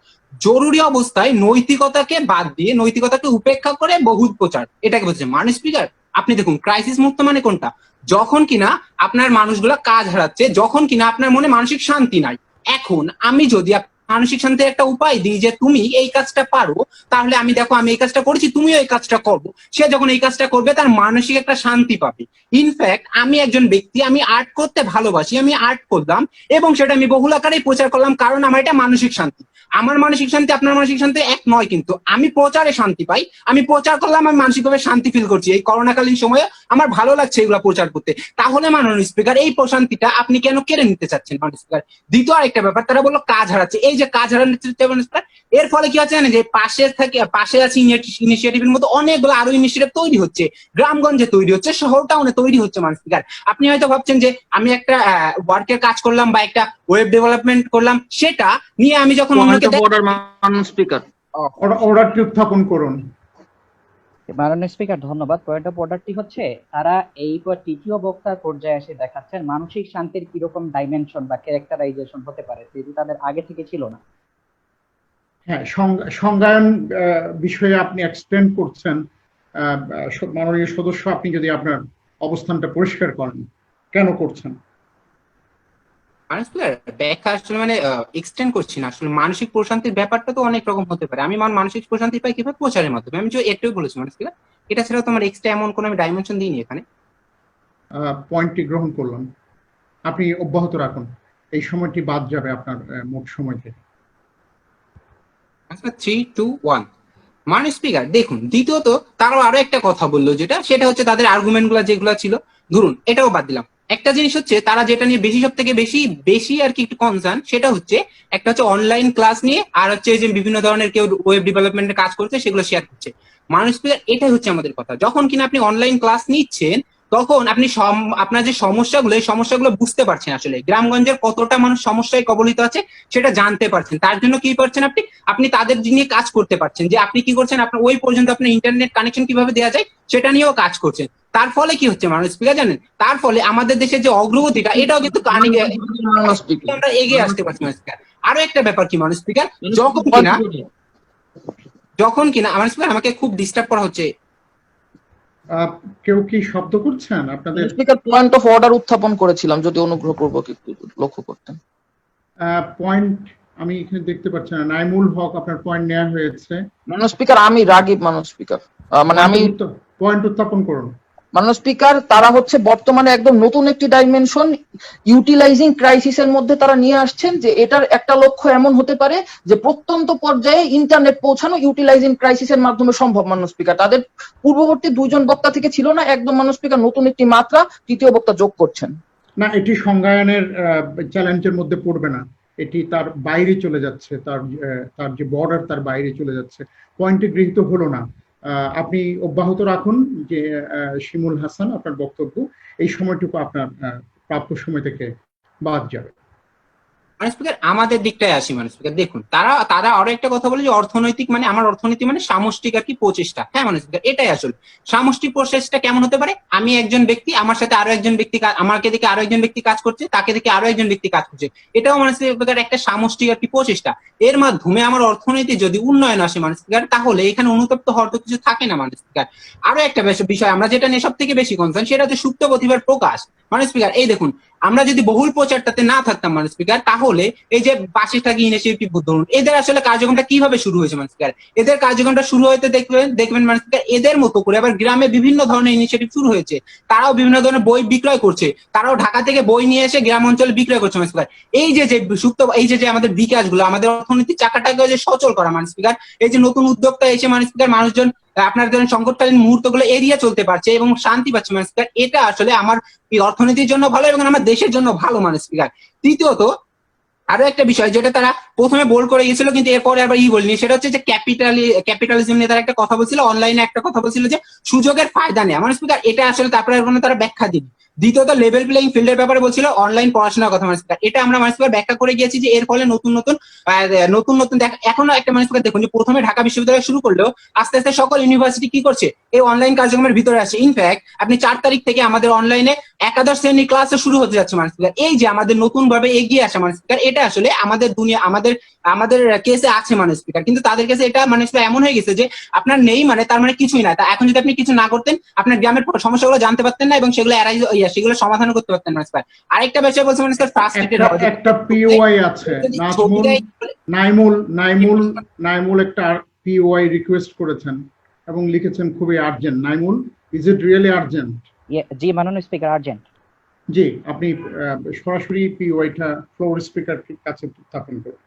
[SPEAKER 6] জরুরি অবস্থায় নৈতিকতাকে বাদ দিয়ে, নৈতিকতাকে উপেক্ষা করে বহুল প্রচার, এটাকে বলছেন। মাননীয় স্পিকার, আপনি দেখুন ক্রাইসিস মুক্ত মানে কোনটা? যখন কিনা আপনার মানুষগুলা কাজ হারাচ্ছে, যখন কিনা আপনার মনে মানসিক শান্তি নাই। এখন আমি যদি মানসিক শান্তির একটা উপায় দিই যে তুমি এই কাজটা পারো, তাহলে আমি দেখো আমি এই কাজটা করেছি, তুমিও এই কাজটা করবো, সে যখন এই কাজটা করবে তার মানসিক একটা শান্তি পাবে। ইনফ্যাক্ট আমি একজন ব্যক্তি, আমি আর্ট করতে ভালোবাসি, আমি আর্ট করলাম এবং সেটা আমি বহুল আকারে প্রচার করলাম, কারণ আমার এটা মানসিক শান্তি। আমার মানসিক শান্তি আপনার মানসিক শান্তি এক নয়, কিন্তু আমি প্রচারে শান্তি পাই, আমি প্রচার করলাম, আমি মানসিকভাবে শান্তি ফিল করছি। এই করোনাকালীন সময়ে আমার ভালো লাগছে এগুলা প্রচার করতে। তাহলে মাননীয় স্পিকার এই প্রশান্তিটা আপনি কেন কেড়ে নিতে চাচ্ছেন মাননীয় স্পিকার? দ্বিতীয় আরেকটা ব্যাপার, তারা বললো কাজ হারাচ্ছে। এই যে কাজ হারাচ্ছে, এর ফলে কি হচ্ছে জানেন, যে পাশে আছে ইনিশিয়েটিভের মতো অনেকগুলো আরো ইনিশিয়েটিভ তৈরি হচ্ছে, গ্রামগঞ্জে তৈরি হচ্ছে, শহর টাউনে তৈরি হচ্ছে। মাননীয় স্পিকার, আপনি হয়তো ভাবছেন যে আমি একটা ওয়ার্কের কাজ করলাম বা একটা ওয়েব ডেভেলপমেন্ট করলাম, সেটা নিয়ে আমি যখন
[SPEAKER 1] অর্ডারটি উত্থাপন করুন।
[SPEAKER 4] মাননীয় স্পিকার ধন্যবাদ। পয়েন্ট অফ অর্ডারটি হচ্ছে তারা এই তৃতীয় বক্তার পর্যায়ে এসে দেখাচ্ছেন মানসিক শান্তির কিরকম ডাইমেনশন বা ক্যারেক্টারাইজেশন হতে পারে, যেটি তাদের আগে থেকে ছিল না।
[SPEAKER 1] হ্যাঁ, সংজ্ঞায়ন বিষয়ে আপনি এক্সপ্লেন করছেন। মাননীয় সদস্য, আপনি যদি আপনার অবস্থানটা পরিষ্কার করেন, কেন করছেন?
[SPEAKER 6] ব্যাখ্যা আসলে মানে এক্সটেন্ড করছি না, আসলে মানসিক প্রশান্তির ব্যাপারটা তো অনেক রকম হতে পারে। আমি মানসিক প্রশান্তি পাই কিভাবে? প্রচারের মাধ্যমে। আমি যে একটু বলেছি মাননীয় স্পিকার, এটা ছাড়া তোমার এক্সট্রা এমন কোনো আমি ডাইমেনশন দিইনি এখানে।
[SPEAKER 1] পয়েন্টটি গ্রহণ করলাম, আপনি অব্যাহত রাখুন। এই সময়টি বাদ যাবে আপনার মোট সময় থেকে।
[SPEAKER 6] 3, 2, 1। মাননীয় স্পিকার দেখুন, দ্বিতীয়ত তারাও আরো একটা কথা বললো, সেটা হচ্ছে তাদের আর্গুমেন্ট গুলা যেগুলো ছিল, ধরুন এটাও বাদ দিলাম। একটা জিনিস হচ্ছে তারা যেটা নিয়ে সব থেকে বেশি আর কি একটু কনসার্ন, সেটা হচ্ছে একটা হচ্ছে অনলাইন ক্লাস নিয়ে, আর হচ্ছে যে বিভিন্ন ধরনের কেউ ওয়েব ডেভেলপমেন্টের কাজ করছে সেগুলো শেয়ার করছে। মাননীয় স্পিকার, এটাই হচ্ছে আমাদের কথা। যখন কিনা আপনি অনলাইন ক্লাস নিচ্ছেন তখন আপনি আপনার যে সমস্যাগুলো, এই সমস্যাগুলো বুঝতে পারছেন, আসলে গ্রামগঞ্জের কতটা মানুষ সমস্যায় কবলিত আছে সেটা জানতে পারছেন। তার জন্য কি পারছেন আপনি তাদের নিয়ে কাজ করতে পারছেন, যে আপনি কি করছেন, আপনার ওই পর্যন্ত আপনার ইন্টারনেট কানেকশন কিভাবে দেওয়া যায় সেটা নিয়েও কাজ করছেন। তার ফলে কি হচ্ছে মাননীয় স্পিকার জানেন, তার ফলে আমাদের দেশের যে অগ্রগতিটা এটাও কিন্তু আমরা এগিয়ে আসতে পারছি মাননীয় স্পিকার। আরো একটা ব্যাপার কি মাননীয় স্পিকার, যখন কিনা আমার স্পিকার আমাকে খুব ডিস্টার্ব করা হচ্ছে।
[SPEAKER 1] কেউ কি শব্দ করছেন আপনাদের?
[SPEAKER 5] স্পিকার পয়েন্ট অফ অর্ডার উত্থাপন করেছিলাম, যদি অনুগ্রহ পূর্বক একটু লক্ষ্য করতেন।
[SPEAKER 1] পয়েন্ট আমি এখানে দেখতে পাচ্ছি না। নাইমুল হক, আপনার পয়েন্ট নেওয়া হয়েছে।
[SPEAKER 5] মাননীয় স্পিকার, আমি রাগিব মাননীয় স্পিকার, মানে আমি
[SPEAKER 1] পয়েন্ট উত্থাপন করুন।
[SPEAKER 5] মাননীয় স্পিকার, তারা হচ্ছে বর্তমানে একদম নতুন একটি ডাইমেনশন ইউটিলাইজিং ক্রাইসিসের মধ্যে তারা নিয়ে আসছেন, যে এটার একটা লক্ষ্য এমন হতে পারে যে প্রত্যন্ত পর্যায়ে ইন্টারনেট পৌঁছানো ইউটিলাইজিং ক্রাইসিসের মাধ্যমে সম্ভব। মাননীয় স্পিকার, তাদের পূর্ববর্তী দুইজন বক্তা থেকে ছিল না, একদম মাননীয় স্পিকার নতুন একটি মাত্রা তৃতীয় বক্তা যোগ করছেন।
[SPEAKER 1] না, এটি সংজ্ঞায়নের চ্যালেঞ্জের মধ্যে পড়বে না, এটি তার বাইরে চলে যাচ্ছে, তার যে বর্ডার তার বাইরে চলে যাচ্ছে, পয়েন্টে গৃহীত হলো না। আপনি অব্যাহত রাখুন যে শিমুল হাসান, আপনার বক্তব্য এই সময়টুকু আপনার প্রাপ্য সময় থেকে বাদ যাবে।
[SPEAKER 6] মাননীয় স্পিকার, আমাদের দিকটায় আসি মাননীয় স্পিকার, দেখুন তারা আরো একটা কথা বলে যে অর্থনৈতিক মানে আমার অর্থনীতি মানে সামষ্টিক আর কি প্রচেষ্টা। হ্যাঁ মাননীয় স্পিকার, এটাই আসলে সামষ্টিক প্রচেষ্টা কেমন হতে পারে, আমি একজন ব্যক্তি, আমার সাথে আরো একজন ব্যক্তি, আমাকে দেখে আরো একজন ব্যক্তি কাজ করছে, তাকে দেখে আরো একজন ব্যক্তি কাজ করছে, এটাও মাননীয় স্পিকার একটা সামষ্টিক আর কি প্রচেষ্টা। এর মাধ্যমে আমার অর্থনীতি যদি উন্নয়ন আসে মাননীয় স্পিকার, তাহলে এখানে অনুতপ্ত হওয়ার তো কিছু থাকে না মাননীয় স্পিকার। আরো একটা বিষয় আমরা যেটা নিয়ে সব থেকে বেশি কনসার্ন, সেটা হচ্ছে সুপ্ত প্রতিভার প্রকাশ। মাননীয় স্পিকার, এই দেখুন, আমরা যদি বহুল প্রচারটাতে না থাকতাম মাননীয় স্পিকার, তাহলে এই যে পাশে থাকি ইনিশিয়েটিভ ধরুন, এদের আসলে কার্যক্রমটা কিভাবে শুরু হয়েছে মাননীয় স্পিকার, এদের কার্যক্রমটা শুরু হইতে দেখবেন মাননীয় স্পিকার, এদের মতো করে আবার গ্রামে বিভিন্ন ধরনের ইনিশিয়েটিভ শুরু হয়েছে, তারাও বিভিন্ন ধরনের বই বিক্রয় করছে, তারাও ঢাকা থেকে বই নিয়ে এসে গ্রাম অঞ্চলে বিক্রয় করছে মাননীয় স্পিকার। এই যে সুপ্ত এই যে আমাদের বিকাশগুলো, আমাদের অর্থনীতির চাকাটাকে যে সচল করা মাননীয় স্পিকার, এই যে নতুন উদ্যোক্তা এসে মাননীয় স্পিকার মানুষজন আপনার ধরেন সংকটকালীন মুহূর্তগুলো এড়িয়ে চলতে পারছে এবং শান্তি পাচ্ছে মাননীয় স্পিকার, এটা আসলে আমার অর্থনীতির জন্য ভালো এবং আমার দেশের জন্য ভালো মাননীয় স্পিকার। তৃতীয়ত আরো একটা বিষয় যেটা তারা প্রথমে বোল করে গেছিল কিন্তু এরপরে আবার বলিনি, সেটা হচ্ছে যে ক্যাপিটালিজম নিয়ে তারা একটা কথা বলছিল, অনলাইনে একটা কথা বলছিল যে সুযোগের ফায়দা নেই মাননীয় স্পিকার, এটা আসলে তারপরে তারা ব্যাখ্যা দিন। দ্বিতীয়ত লেভেল প্লেইং ফিল্ডের ব্যাপারে বলছিল, অনলাইন পড়াশোনার কথা মাননীয় স্পিকার, এটা আমরা মাননীয় স্পিকার ব্যাখ্যা করে গিয়েছি যে এর ফলে নতুন নতুন এখনো একটা মাননীয় স্পিকার দেখুন যে প্রথমে ঢাকা বিশ্ববিদ্যালয় শুরু করলেও আস্তে আস্তে সকল ইউনিভার্সিটি কি করছে, এই অনলাইন কার্যক্রমের ভিতরে আসছে। ইনফ্যাক্ট আপনি 4 তারিখ থেকে আমাদের অনলাইনে একাদশ শ্রেণীর ক্লাসে শুরু হতে যাচ্ছে মাননীয় স্পিকার। এই যে আমাদের নতুন ভাবে এগিয়ে আসা মাননীয় স্পিকার, এটা আসলে আমাদের দুনিয়া আমাদের কেসে আছে মাননীয় স্পিকার, কিন্তু তাদের কাছে এটা মাননীয় স্পিকার এমন হয়ে গেছে যে আপনার নেই মানে তার মানে কিছুই না। তা এখন যদি আপনি কিছু না করতেন, আপনার গ্রামের সমস্যাগুলো জানতে পারতেন না এবং সেগুলো সেগুলো সমাধান করতে পারতেন মাননীয় স্পিকার। আরেকটা বিষয় বলছে মাননীয় স্পিকার, ফ্রাস্ট্রেটেড
[SPEAKER 1] একটা পিওআই আছে, নাইমুল একটা পিওআই রিকোয়েস্ট করেছেন এবং লিখেছেন খুবই urgent. Naimul, is it really urgent?
[SPEAKER 4] জি মাননীয় স্পিকার, আর্জেন্ট।
[SPEAKER 1] জি, আপনি সরাসরি পিওআইটা ফ্লোর স্পিকারের কাছে উত্থাপন করুন।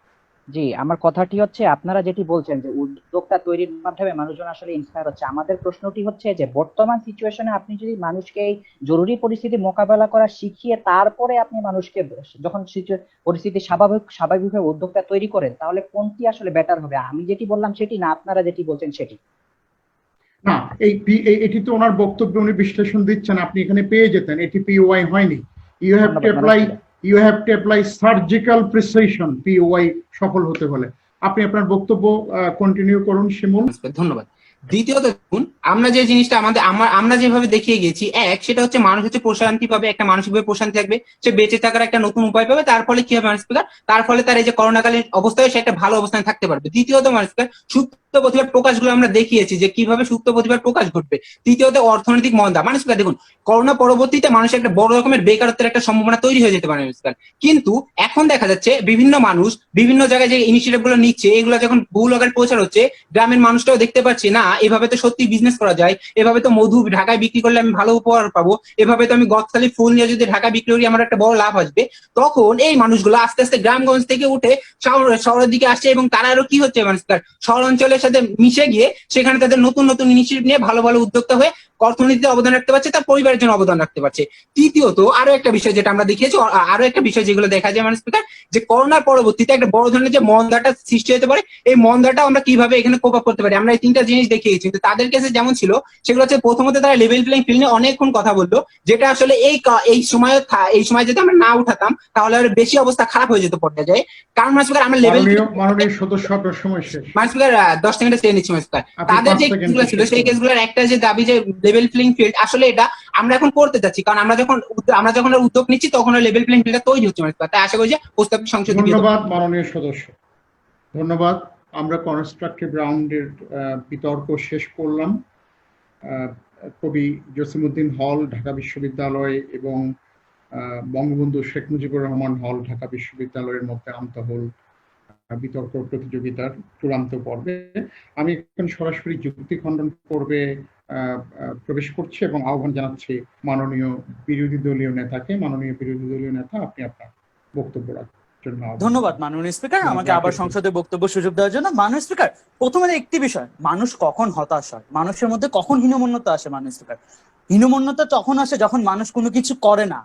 [SPEAKER 4] জি, আমার কথাটি হচ্ছে আপনারা যেটি বলছেন যে উদ্যোক্তা তৈরির মাধ্যমে মানুষজন আসলে ইন্সপায়ার হচ্ছে, আমাদের প্রশ্নটি হচ্ছে যে বর্তমান সিচুয়েশনে আপনি যদি মানুষকে এই জরুরি পরিস্থিতি মোকাবেলা করা শিখিয়ে তারপরে আপনি মানুষকে যখন পরিস্থিতি স্বাভাবিকভাবে উদ্যোক্তা তৈরি করেন, তাহলে কোনটি আসলে বেটার হবে? আমি যেটি বললাম সেটি না, আপনারা যেটি বলছেন সেটি
[SPEAKER 1] না। এটি তো ওনার বক্তব্য, উনি বিশ্লেষণ দিচ্ছেন, আপনি এখানে পেয়ে যেতেন। এটি পিওআই হয়নি। You have to apply surgical precision POI সফল হতে হলে। আপনি আপনার বক্তব্য কন্টিনিউ করুন শিমুল।
[SPEAKER 6] ধন্যবাদ। দ্বিতীয়ত দেখুন, আমরা যে জিনিসটা আমরা যেভাবে দেখিয়ে গেছি, সেটা হচ্ছে মানুষ হচ্ছে প্রশান্তি পাবে, একটা মানসিকভাবে প্রশান্তি থাকবে, সে বেঁচে থাকার একটা নতুন উপায় পাবে, তার ফলে কি হবে মাননীয় স্পিকার, তার ফলে তার এই যে করোনাকালীন অবস্থায় সে একটা ভালো অবস্থানে থাকতে পারবে। দ্বিতীয়ত মাননীয় স্পিকার, সুপ্ত প্রতিভার প্রকাশগুলো আমরা দেখিয়েছি যে কিভাবে সুপ্ত প্রতিভার প্রকাশ ঘটবে। তৃতীয়ত অর্থনৈতিক মন্দা। মাননীয় স্পিকার দেখুন, করোনা পরবর্তীতে মানুষের একটা বড় রকমের বেকারত্বের একটা সম্ভাবনা তৈরি হয়ে যেতে পারে মাননীয় স্পিকার, কিন্তু এখন দেখা যাচ্ছে বিভিন্ন মানুষ বিভিন্ন জায়গায় যে ইনিশিয়েটিভ গুলো নিচ্ছে, এগুলো যখন বহুল আকারে প্রচার হচ্ছে, গ্রামের মানুষটাও দেখতে পাচ্ছে না এভাবে তো সত্যি বিজনেস করা যায়, এভাবে তো মধু ঢাকায় বিক্রি করলে আমি ভালো উপহার পাবো, এভাবে তো আমি গদখালি ফুল নিয়ে যদি ঢাকায় বিক্রি করি আমার একটা বড় লাভ আসবে। তখন এই মানুষগুলো আস্তে আস্তে গ্রামগঞ্জ থেকে উঠে শহরের দিকে আসছে এবং তারা আরো কি হচ্ছে মাননীয় স্পিকার, শহর অঞ্চলের সাথে মিশে গিয়ে সেখানে তাদের নতুন নতুন ইনিশিয়েটিভ নিয়ে ভালো ভালো উদ্যোক্তা হয়ে অর্থনীতিতে অবদান রাখতে পারছে, তার পরিবারের জন্য অবদান রাখতে পারছে। তৃতীয়ত আরো একটা বিষয় যেটা আমরা দেখিয়েছি, আরো একটা বিষয় যেগুলো দেখা যায় মাননীয় স্পিকার, যে করোনার পরবর্তীতে একটা বড় ধরনের যে মন্দাটা সৃষ্টি হতে পারে, এই মন্দাটা আমরা কিভাবে এখানে কোপ আপ করতে পারি, আমরা এই 3টা জিনিস দেখিয়েছি। কিন্তু তাদের কাছে যেমন ছিল সেগুলো হচ্ছে, প্রথমত তারা লেভেল প্লেইং ফিল্ডে অনেকক্ষণ কথা বললো, যেটা আসলে এই সময় যদি আমরা না উঠাতাম তাহলে আর বেশি অবস্থা খারাপ হয়ে যেত পড়তে যায়। কারণ মাননীয় স্পিকার আমরা লেভেল
[SPEAKER 1] সদস্য সময় শেষ।
[SPEAKER 6] মাননীয় স্পিকার 10 সেকেন্ডে চেয়ে নিচ্ছি মাননীয় স্পিকার। তাদের যে কেসগুলো ছিল সেই কেসগুলোর একটা যে দাবি যে লেভেল প্লেইং ফিল্ড, আসলে এটা আমরা এখন করতে যাচ্ছি, কারণ আমরা যখন উদ্যোগ নিচ্ছি তখন লেভেল প্লেইং ফিল্ডটা তৈরি হচ্ছে মানুষ পিকার। তাই আশা করি যে প্রস্তাবিত সংসদে
[SPEAKER 1] ধন্যবাদ মাননীয় সদস্য, ধন্যবাদ। আমরা কনস্ট্রাকটিভ রাউন্ডের বিতর্ক শেষ করলাম। কবি জসিমউদ্দিন হল ঢাকা বিশ্ববিদ্যালয় এবং বঙ্গবন্ধু শেখ মুজিবুর রহমান হল ঢাকা বিশ্ববিদ্যালয়ের মধ্যে আন্তঃহল বিতর্ক প্রতিযোগিতার চূড়ান্ত পর্বে আমি এখন সরাসরি যুক্তি খণ্ডন পর্বে প্রবেশ করছি এবং আহ্বান জানাচ্ছি মাননীয় বিরোধী দলীয় নেতাকে। মাননীয় বিরোধী দলীয় নেতা, আপনি আপনার বক্তব্য রাখবেন।
[SPEAKER 3] ধন্যবাদ মাননীয় স্পিকার, আমাকে আবার সংসদে বক্তব্য সুযোগ দেওয়ার জন্য। মাননীয় স্পিকার, প্রথমে একটি বিষয়, মানুষ কখন হতাশ হয়, মানুষের মধ্যে কখন হীনমন্যতা আসে? মাননীয় স্পিকার, হীনমন্যতা তখন আসে যখন মানুষ কোনো কিছু করে না,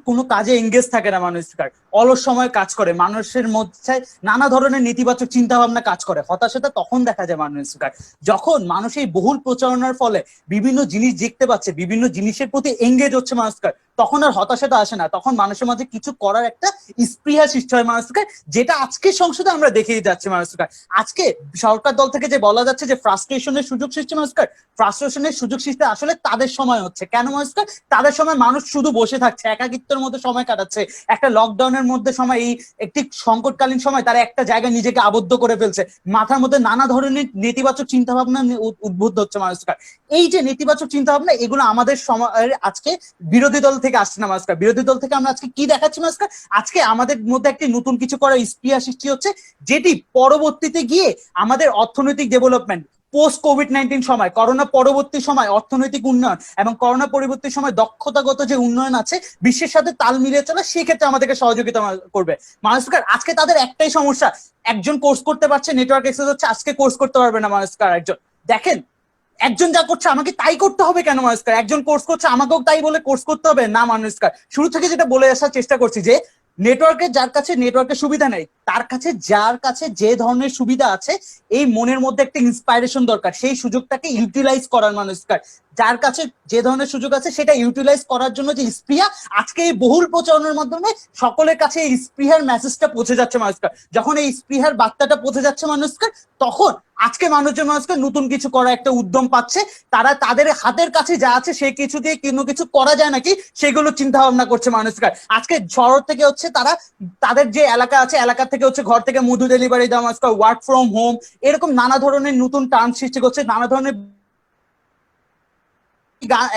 [SPEAKER 3] কোনো কাজে এঙ্গেজ থাকে না মাননীয় স্পিকার, অলস সময় কাজ করে, মানুষের মধ্যে নানা ধরনের নেতিবাচক চিন্তা ভাবনা কাজ করে। হতাশাটা তখন দেখা যায় মাননীয় স্পিকার, যখন মানুষ এই বহুল প্রচারণার ফলে বিভিন্ন জিনিস দেখতে পাচ্ছে, বিভিন্ন জিনিসের প্রতি এঙ্গেজ হচ্ছে মাননীয় স্পিকার, তখন আর হতাশাটা আসে না, তখন মানুষের মাঝে কিছু করার একটা স্পৃহা সৃষ্টি হয় মাননীয় স্পিকার, যেটা আজকে সংসদে আমরা দেখেই যাচ্ছি মাননীয় স্পিকার। আজকে সরকার দল থেকে যে বলা যাচ্ছে যে ফ্রাস্ট্রেশনের সুযোগ সৃষ্টি, মাননীয় স্পিকার, ফ্রাস্ট্রেশনের সুযোগ সৃষ্টি আসলে তাদের সময় হচ্ছে। কেন মাননীয় স্পিকার? তাদের সময় মানুষ শুধু বসে থাকছে, একাকিত্বের মধ্যে সময় কাটাচ্ছে, একটা লকডাউনের মধ্যে সময়, এই একটি সংকটকালীন সময় তারা একটা জায়গায় নিজেকে আবদ্ধ করে ফেলছে, মাথার মধ্যে নানা ধরনের নেতিবাচক চিন্তা ভাবনা উদ্বুদ্ধ হচ্ছে মাননীয় স্পিকার। এই যে নেতিবাচক চিন্তা ভাবনা, এগুলো আমাদের সময়ের আজকে বিরোধী দল থেকে আসছে না মাননীয় স্পিকার। বিরোধী দল থেকে আমরা আজকে কি দেখাচ্ছি মাননীয় স্পিকার? আজকে আমাদের মধ্যে একটি নতুন কিছু করার স্পৃহা সৃষ্টি হচ্ছে, যেটি পরবর্তীতে গিয়ে আমাদের অর্থনৈতিক ডেভেলপমেন্ট, পোস্ট কোভিড-19 সময়, করোনা পরবর্তী সময় অর্থনৈতিক উন্নয়ন এবং করোনা পরবর্তী সময় দক্ষতাগত যে উন্নয়ন আছে বিশ্বের সাথে তাল মিলিয়ে চলা, সেই ক্ষেত্রে আমাদেরকে সহযোগিতা করবে মাননীয় স্পিকার। আজকে তাদের একটাই সমস্যা, একজন কোর্স করতে পারছে, নেটওয়ার্ক অ্যাক্সেস হচ্ছে, আজকে কোর্স করতে পারবে না মাননীয় স্পিকার। একজন দেখেন, একজন যা করছে আমাকে তাই করতে হবে কেন মাননীয় স্পিকার? একজন কোর্স করছে আমাকেও তাই বলে কোর্স করতে হবে না মাননীয় স্পিকার। শুরু থেকে যেটা বলে আসার চেষ্টা করছি যে যার কাছে নেটওয়ার্কের সুবিধা নেই, তার কাছে যার কাছে যে ধরনের সুবিধা আছে, এই মনের মধ্যে একটা ইন্সপাইরেশন দরকার, সেই সুযোগটাকে ইউটিলাইজ করার মাননীয় স্পিকার। যার কাছে যে ধরনের সুযোগ আছে সেটা ইউটিলাইজ করার জন্য যে স্পৃহা, আজকে এই বহুল প্রচারণের মাধ্যমে সকলের কাছে এই স্পৃহার মেসেজটা পৌঁছে যাচ্ছে মাননীয় স্পিকার। যখন এই স্পৃহার বার্তাটা পৌঁছে যাচ্ছে মাননীয় স্পিকার, তখন আজকে মানুষজন মাননীয় স্পিকার নতুন কিছু করার একটা উদ্যম পাচ্ছে। তারা তাদের হাতের কাছে যা আছে সেই কিছু দিয়ে কোনো কিছু করা যায় নাকি সেগুলো চিন্তা ভাবনা করছে মাননীয় স্পিকার। আজকে শহর থেকে হচ্ছে তারা তাদের যে এলাকা আছে, এলাকা থেকে হচ্ছে ঘর থেকে মধু ডেলিভারি দেওয়া মাননীয় স্পিকার, ওয়ার্ক ফ্রম হোম, এরকম নানা ধরনের নতুন টার্ম সৃষ্টি করছে, নানা ধরনের।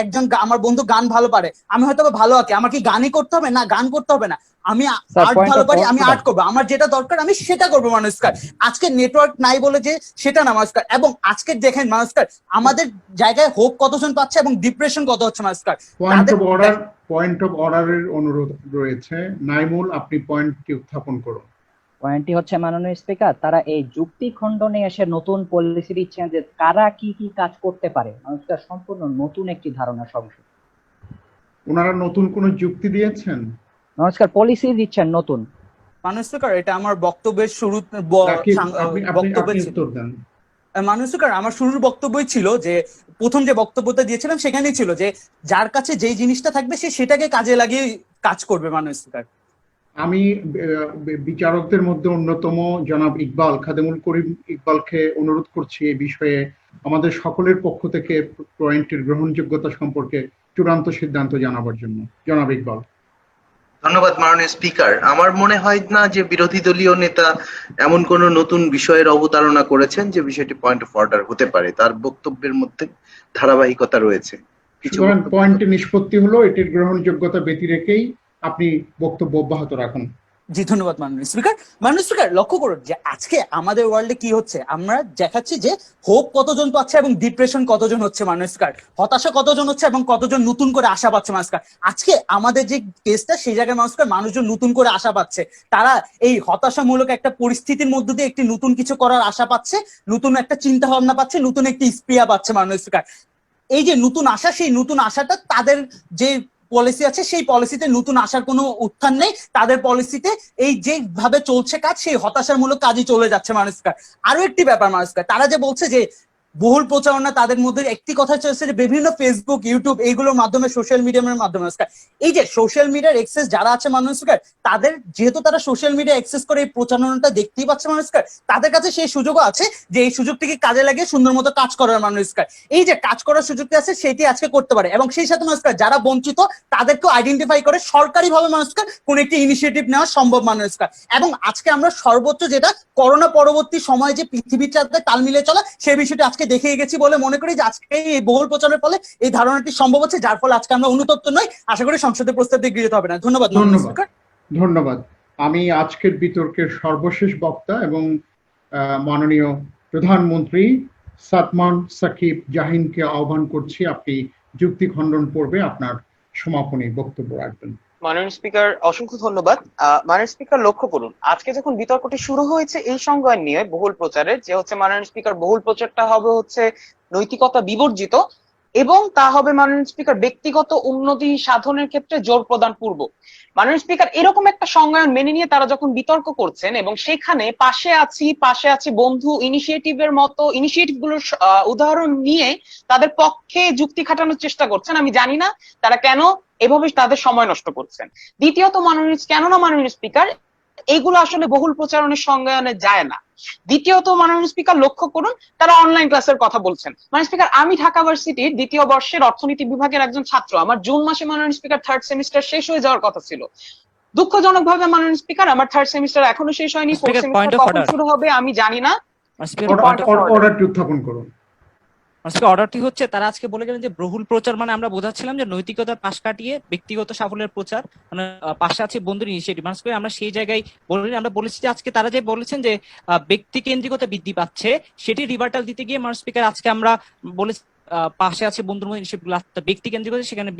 [SPEAKER 3] একজন আমার বন্ধু গান ভালো পারে, আমি হয়তো ভালো আঁকি, আমার কি গানই করতে হবে? না, গান করতে হবে না, আমি আর্ট ভালো পারি, আমি আর্ট করবো, আমার যেটা দরকার আমি সেটা করবো মাননীয় স্পিকার। আজকে নেটওয়ার্ক নাই বলে যে সেটা না মাননীয় স্পিকার। এবং আজকে দেখেন মাননীয় স্পিকার, আমাদের জায়গায় হোপ কতজন পাচ্ছে এবং ডিপ্রেশন কত হচ্ছে মাননীয় স্পিকার।
[SPEAKER 1] পয়েন্ট অফ অর্ডারের অনুরোধ রয়েছে, নাইমুল আপনি পয়েন্টটি উত্থাপন করুন।
[SPEAKER 4] পয়েন্টটি হচ্ছে মাননীয় স্পিকার, তারা এই যুক্তি খণ্ডনে এসে নতুন পলিসি দিচ্ছেন যে কারা কি কি কাজ করতে পারে। মানুষটা সম্পূর্ণ নতুন একটি ধারণা সংসদ।
[SPEAKER 1] ওনারা নতুন কোন যুক্তি দিয়েছেন?
[SPEAKER 4] নমস্কার, পলিসি দিচ্ছেন নতুন।
[SPEAKER 3] মাননীয় স্পিকার, এটা আমার বক্তব্যের শুরু মাননীয় স্পিকার, আমার শুরুর বক্তব্যই ছিল যে প্রথম যে বক্তব্যটা দিয়েছিলাম সেখানেই ছিল যে যার কাছে যেই জিনিসটা থাকবে সে সেটাকে কাজে লাগিয়ে কাজ করবে মাননীয় স্পিকার।
[SPEAKER 1] আমি বিচারকদের মধ্যে অন্যতম জনাব ইকবাল খাদেমুল করিম ইকবালকে অনুরোধ করছি এই বিষয়ে আমাদের সকলের পক্ষ থেকে পয়েন্টের গ্রহণযোগ্যতা সম্পর্কে চূড়ান্ত সিদ্ধান্ত জানাবার জন্য। জনাব ইকবাল।
[SPEAKER 8] ধন্যবাদ মাননীয় স্পিকার। আমার মনে হয় না যে বিরোধী দলীয় নেতা এমন কোন নতুন বিষয়ের অবতারণা করেছেন যে বিষয়টি পয়েন্ট অফ অর্ডার হতে পারে। তার বক্তব্যের মধ্যে ধারাবাহিকতা রয়েছে। কিছু
[SPEAKER 1] পয়েন্টে নিষ্পত্তি হলো, এটির গ্রহণযোগ্যতা ব্যতি রেখেই আপনি বক্তব্য অব্যাহত রাখুন।
[SPEAKER 3] জি ধন্যবাদ মাননীয় স্পিকার। মাননীয় স্পিকার, লক্ষ্য করুন যে আজকে আমাদের ওয়ার্ল্ডে কি হচ্ছে, আমরা দেখাচ্ছি যে হোপ কতজন পাচ্ছে এবং ডিপ্রেশন কতজন হচ্ছে মাননীয় স্পিকার, হতাশা কতজন হচ্ছে এবং কতজন নতুন করে আশা পাচ্ছে মাননীয় স্পিকার। আজকে আমাদের যে কেসটা সেই জায়গায় মাননীয় স্পিকার মানুষজন নতুন করে আশা পাচ্ছে, তারা এই হতাশামূলক একটা পরিস্থিতির মধ্য দিয়ে একটি নতুন কিছু করার আশা পাচ্ছে, নতুন একটা চিন্তা ভাবনা পাচ্ছে, নতুন একটি স্পৃহা পাচ্ছে মাননীয় স্পিকার। এই যে নতুন আশা, সেই নতুন আশাটা তাদের যে পলিসি আছে সেই পলিসিতে নতুন আসার কোনো উত্থান নেই, তাদের পলিসিতে এই যেভাবে চলছে কাজ সেই হতাশামূলক কাজই চলে যাচ্ছে মাননীয় স্পিকার। আরো একটি ব্যাপার মাননীয় স্পিকার, তারা যে বলছে যে বহুল প্রচারণা তাদের মধ্যে একটি কথা চলছে যে বিভিন্ন ফেসবুক, ইউটিউব এইগুলোর মাধ্যমে, সোশ্যাল মিডিয়ার মাধ্যমে এই যে সোশ্যাল মিডিয়ার এক্সেস যারা আছে মানুষ তাদের, যেহেতু তারা সোশ্যাল মিডিয়া অ্যাক্সেস করে এই প্রচারণাটা দেখতেই পাচ্ছে মানুষ, তাদের কাছে সেই সুযোগও আছে যে এই সুযোগটিকে কাজে লাগিয়ে সুন্দর মতো কাজ করার মানুষ, এই যে কাজ করার সুযোগটি আছে সেটি আজকে করতে পারে। এবং সেই সাথে মানুষ যারা বঞ্চিত তাদেরকেও আইডেন্টিফাই করে সরকারি ভাবে মানুষ কোন একটি ইনিশিয়েটিভ নেওয়া সম্ভব মানুষ। এবং আজকে আমরা সর্বোচ্চ যেটা করোনা পরবর্তী সময়ে যে পৃথিবীর সাথে তাল মিলিয়ে চলা সেই বিষয়টি আজকে দেখিয়ে গেছি বলে মনে করি যে আজকে এই বহুল প্রচারের ফলে এই ধারণাটি সম্ভব হচ্ছে, যার ফলে আজকে আমরা অনুতপ্ত নই, আশা করি সংসদে প্রস্তাব দিয়ে গৃহীত হবে না। ধন্যবাদ।
[SPEAKER 1] ধন্যবাদ। আমি আজকের বিতর্কের সর্বশেষ বক্তা এবং মাননীয় প্রধানমন্ত্রী সাদমান সাকিব জাহিনকে আহ্বান করছি, আপনি যুক্তি খণ্ডন পর্বে আপনার সমাপনী বক্তব্য রাখবেন।
[SPEAKER 2] মাননীয় স্পিকার, অসংখ্য ধন্যবাদ। মাননীয় স্পিকার, লক্ষ্য করুন আজকে যখন বিতর্কটি শুরু হয়েছে এই সংজ্ঞা নিয়ে বহুল প্রচারের, যে হচ্ছে মাননীয় স্পিকার বহুল প্রচারটা হবে হচ্ছে নৈতিকতা বিবর্জিত এবং তা হবে মাননীয় স্পিকার ব্যক্তিগত উন্নতি সাধনের ক্ষেত্রে জোর প্রদান পূর্বক। মাননীয় স্পিকার এরকম একটা সংজ্ঞায়ন মেনে নিয়ে তারা যখন বিতর্ক করছেন এবং সেখানে পাশে আছি বন্ধু ইনিশিয়েটিভের মতো ইনিশিয়েটিভ গুলোর উদাহরণ নিয়ে তাদের পক্ষে যুক্তি খাটানোর চেষ্টা করছেন, আমি জানি না তারা কেন এভাবে তাদের সময় নষ্ট করছেন। দ্বিতীয়ত কেননা মাননীয় স্পিকার এইগুলো আসলে বহুল প্রচারণের সংজ্ঞায়নে যায় না। দ্বিতীয়ত মাননীয় স্পিকার লক্ষ্য করুন তারা অনলাইন ক্লাসের কথা বলছেন। মাননীয় স্পিকার, আমি ঢাকা ভার্সিটির 2য় বর্ষের অর্থনীতি বিভাগের একজন ছাত্র। আমার জুন মাসে মাননীয় স্পিকার 3rd সেমিস্টার শেষ হয়ে যাওয়ার কথা ছিল। দুঃখজনক ভাবে মাননীয় স্পিকার আমার 3rd সেমিস্টার এখনো শেষ হয়নি। 4th সেমিস্টার কখন শুরু হবে আমি জানি না।
[SPEAKER 1] অর্ডারটি উত্থাপন করুন।
[SPEAKER 7] অর্ডারটি হচ্ছে তারা আজকে বলে গেলেন যে বহুল প্রচার মানে আমরা বোঝাচ্ছিলাম যে নৈতিকতার পাশ কাটিয়ে ব্যক্তিগত সাফল্যের প্রচার, মানে পাশে আছে বন্ধুর ইনিশিয়েটিভ। মানুষ করে আমরা সেই জায়গায় আমরা বলেছি যে আজকে তারা যে বলেছেন যে ব্যক্তি কেন্দ্রিকতা বৃদ্ধি পাচ্ছে সেটি রিভার্টাল দিতে গিয়ে মাননীয় স্পিকার আজকে আমরা বলেছি পাশে আছে বন্ধুর মধ্যে ইনিশিয়েটিভ, ব্যক্তি কেন্দ্রিকতা সেখানে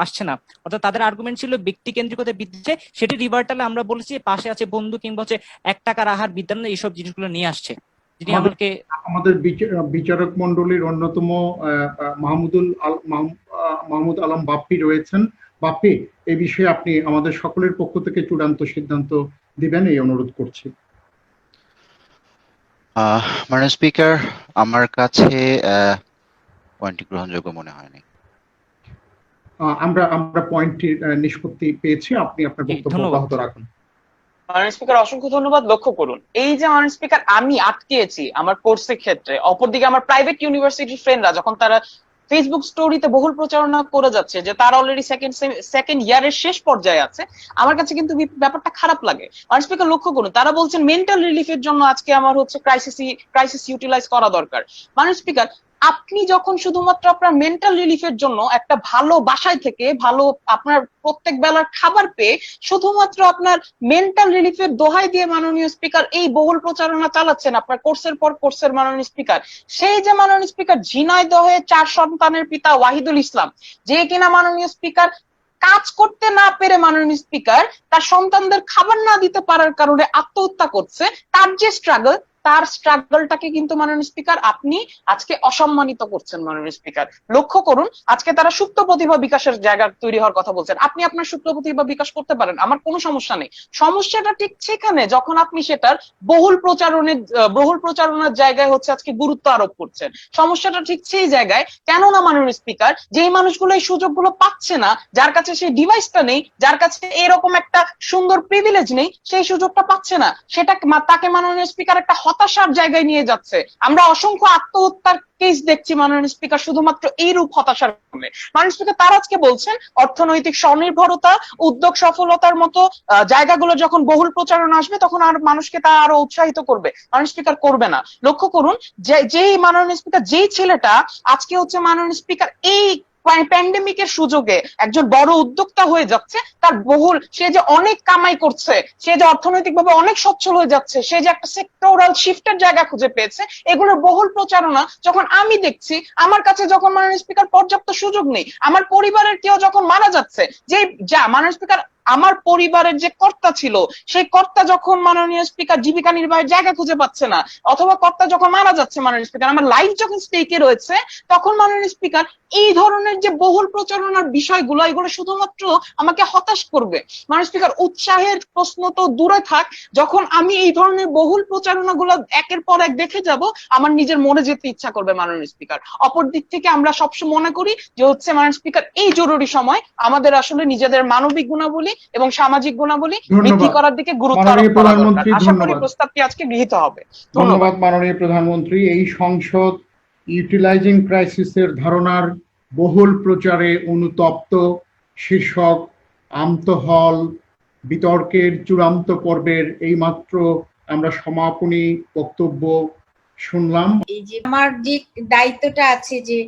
[SPEAKER 7] আসছে না, অর্থাৎ তাদের আর্গুমেন্ট ছিল ব্যক্তি কেন্দ্রিকতা বৃদ্ধিছে, সেটি রিভার্টালে আমরা বলেছি পাশে আছে বন্ধু কিংবা হচ্ছে 1 টাকার আহার বিদ্যালয় এইসব জিনিসগুলো নিয়ে আসছে।
[SPEAKER 1] আমাদের বিচারক মন্ডলীর অন্যতম মাহমুদ আলম বাপ্পি রয়েছেন। বাপ্পি, এই বিষয়ে আপনি আমাদের সকলের পক্ষ থেকে চূড়ান্ত সিদ্ধান্ত দিবেন এই অনুরোধ করছি।
[SPEAKER 9] মাননীয় স্পিকার, আমার কাছে পয়েন্টটি গ্রহণযোগ্য মনে হয়নি।
[SPEAKER 1] আমরা পয়েন্টটির নিষ্পত্তি পেয়েছি, আপনি আপনার বক্তব্য অব্যাহত রাখুন।
[SPEAKER 2] মাননীয় স্পিকার, অসংখ্য ধন্যবাদ। লক্ষ্য করুন এই যে মাননীয় স্পিকার আমি আটকেছি আমার কোর্সের ক্ষেত্রে, অপরদিকে আমার প্রাইভেট ইউনিভার্সিটির ফ্রেন্ডরা যখন তারা ফেসবুক স্টোরিতে বহুল প্রচারণা করে যাচ্ছে যে তারা অলরেডি সেকেন্ড ইয়ারের শেষ পর্যায়ে আছে, আমার কাছে কিন্তু ব্যাপারটা খারাপ লাগে। মাননীয় স্পিকার লক্ষ্য করুন তারা বলছেন মেন্টাল রিলিফের জন্য আজকে আমার হচ্ছে ক্রাইসিস ইউটিলাইজ করা দরকার। মাননীয় স্পিকার, আপনি যখন শুধুমাত্র আপনার মেন্টাল রিলিফের জন্য একটা ভালো বাসায় থেকে ভালো আপনার প্রত্যেক বেলার খাবার পেয়ে শুধুমাত্র আপনার মেন্টাল রিলিফের দোহাই দিয়ে মাননীয় স্পিকার এই বহুল প্রচারণা চালাচ্ছেন আপনার কোর্সের পর কোর্সের, মাননীয় স্পিকার সেই যে মাননীয় স্পিকার ঝিনাইদহে 4 সন্তানের পিতা ওয়াহিদুল ইসলাম, যে কিনা মাননীয় স্পিকার কাজ করতে না পেরে মাননীয় স্পিকার তার সন্তানদের খাবার না দিতে পারার কারণে আত্মহত্যা করছে, তার যে তার স্ট্রাগলটাকে কিন্তু মাননীয় স্পিকার আপনি আজকে অসম্মানিত করছেন। মাননীয় স্পিকার লক্ষ্য করুন আজকে তারা সুপ্ত প্রতিভা বিকাশের জায়গা তৈরি হওয়ার কথা বলছেন, আপনি আপনার সুপ্ত প্রতিভা বিকাশ করতে পারেন, আমার কোনো সমস্যা নেই। সমস্যাটা ঠিক সেখানে যখন আপনি সেটার বহুল প্রচারণার জায়গায় হচ্ছে আজকে গুরুত্ব আরোপ করছেন। সমস্যাটা ঠিক সেই জায়গায়, কেননা মাননীয় স্পিকার যেই মানুষগুলো এই সুযোগগুলো পাচ্ছে না, যার কাছে সেই ডিভাইসটা নেই, যার কাছে এরকম একটা সুন্দর প্রিভিলেজ নেই, সেই সুযোগটা পাচ্ছে না, সেটা তাকে মাননীয় স্পিকার একটা হতাশার জায়গায় নিয়ে যাচ্ছে। আমরা অসংখ্য আত্মহত্যার কেস দেখছি মাননীয় স্পিকার শুধুমাত্র এই রূপ হতাশার কারণে। মাননীয় স্পিকার তারা আজকে বলছেন অর্থনৈতিক স্বনির্ভরতা, উদ্যোগ সফলতার মতো জায়গাগুলো যখন বহুল প্রচারণা আসবে তখন আর মানুষকে তা আরো উৎসাহিত করবে। মাননীয় স্পিকার করবে না। লক্ষ্য করুন যেই মাননীয় স্পিকার যেই ছেলেটা আজকে হচ্ছে মাননীয় স্পিকার এই প্যান্ডেমিকের সুযোগে একজন বড় উদ্যোক্তা হয়ে যাচ্ছে, তার সে যে অনেক কামাই করছে, সে যে অর্থনৈতিকভাবে অনেক সচ্ছল হয়ে যাচ্ছে, সে যে একটা সেক্টরাল শিফটের জায়গা খুঁজে পেয়েছে, এগুলোর বহুল প্রচারণা যখন আমি দেখছি, আমার কাছে যখন মাননীয় স্পিকার পর্যাপ্ত সুযোগ নেই, আমার পরিবারের কেউ যখন মারা যাচ্ছে, মাননীয় স্পিকার আমার পরিবারের যে কর্তা ছিল সেই কর্তা যখন মাননীয় স্পিকার জীবিকা নির্বাহের জায়গা খুঁজে পাচ্ছে না, অথবা কর্তা যখন মারা যাচ্ছে মাননীয় স্পিকার, আমার লাইফ যখন স্টেকে রয়েছে, তখন মাননীয় স্পিকার এই ধরনের যে বহুল প্রচারণার বিষয়গুলো, এগুলো শুধুমাত্র আমাকে হতাশ করবে। মাননীয় স্পিকার, উৎসাহের প্রশ্ন তো দূরে থাক, যখন আমি এই ধরনের বহুল প্রচারণাগুলো একের পর এক দেখে যাব, আমার নিজের মরে যেতে ইচ্ছা করবে মাননীয় স্পিকার। অপর দিক থেকে আমরা সবসময় মনে করি যে হচ্ছে মাননীয় স্পিকার, এই জরুরি সময় আমাদের আসলে নিজেদের মানবিক গুণাবলী এবং সামাজিক গুণাবলী বৃদ্ধি করার দিকে গুরুত্ব আরোপ করা দরকার। আশা করি প্রস্তাবটি আজকে গৃহীত হবে।
[SPEAKER 1] ধন্যবাদ মাননীয় প্রধানমন্ত্রী। এই সংসদ ইউটিলাইজিং ক্রাইসিসের ধারণার বহুল প্রচারে অনুতপ্ত শীর্ষক আমতহল বিতর্কের চূড়ান্ত পর্বের এইমাত্র আমরা সমাপনী বক্তব্য শুনলাম।
[SPEAKER 10] এই যে আমার যে দায়িত্বটা আছে যে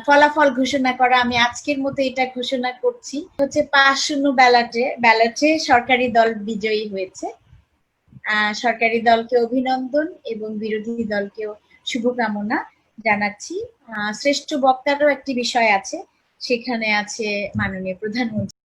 [SPEAKER 10] ফলাফল ঘোষণা করা, আমি আজকের মতো এটা ঘোষণা করছি হচ্ছে 5-0 ব্যালটে সরকারি দল বিজয়ী হয়েছে। সরকারি দলকে অভিনন্দন এবং বিরোধী দলকেও শুভকামনা জানাচ্ছি। শ্রেষ্ঠ বক্তারও একটি বিষয় আছে, সেখানে আছে মাননীয় প্রধানমন্ত্রী।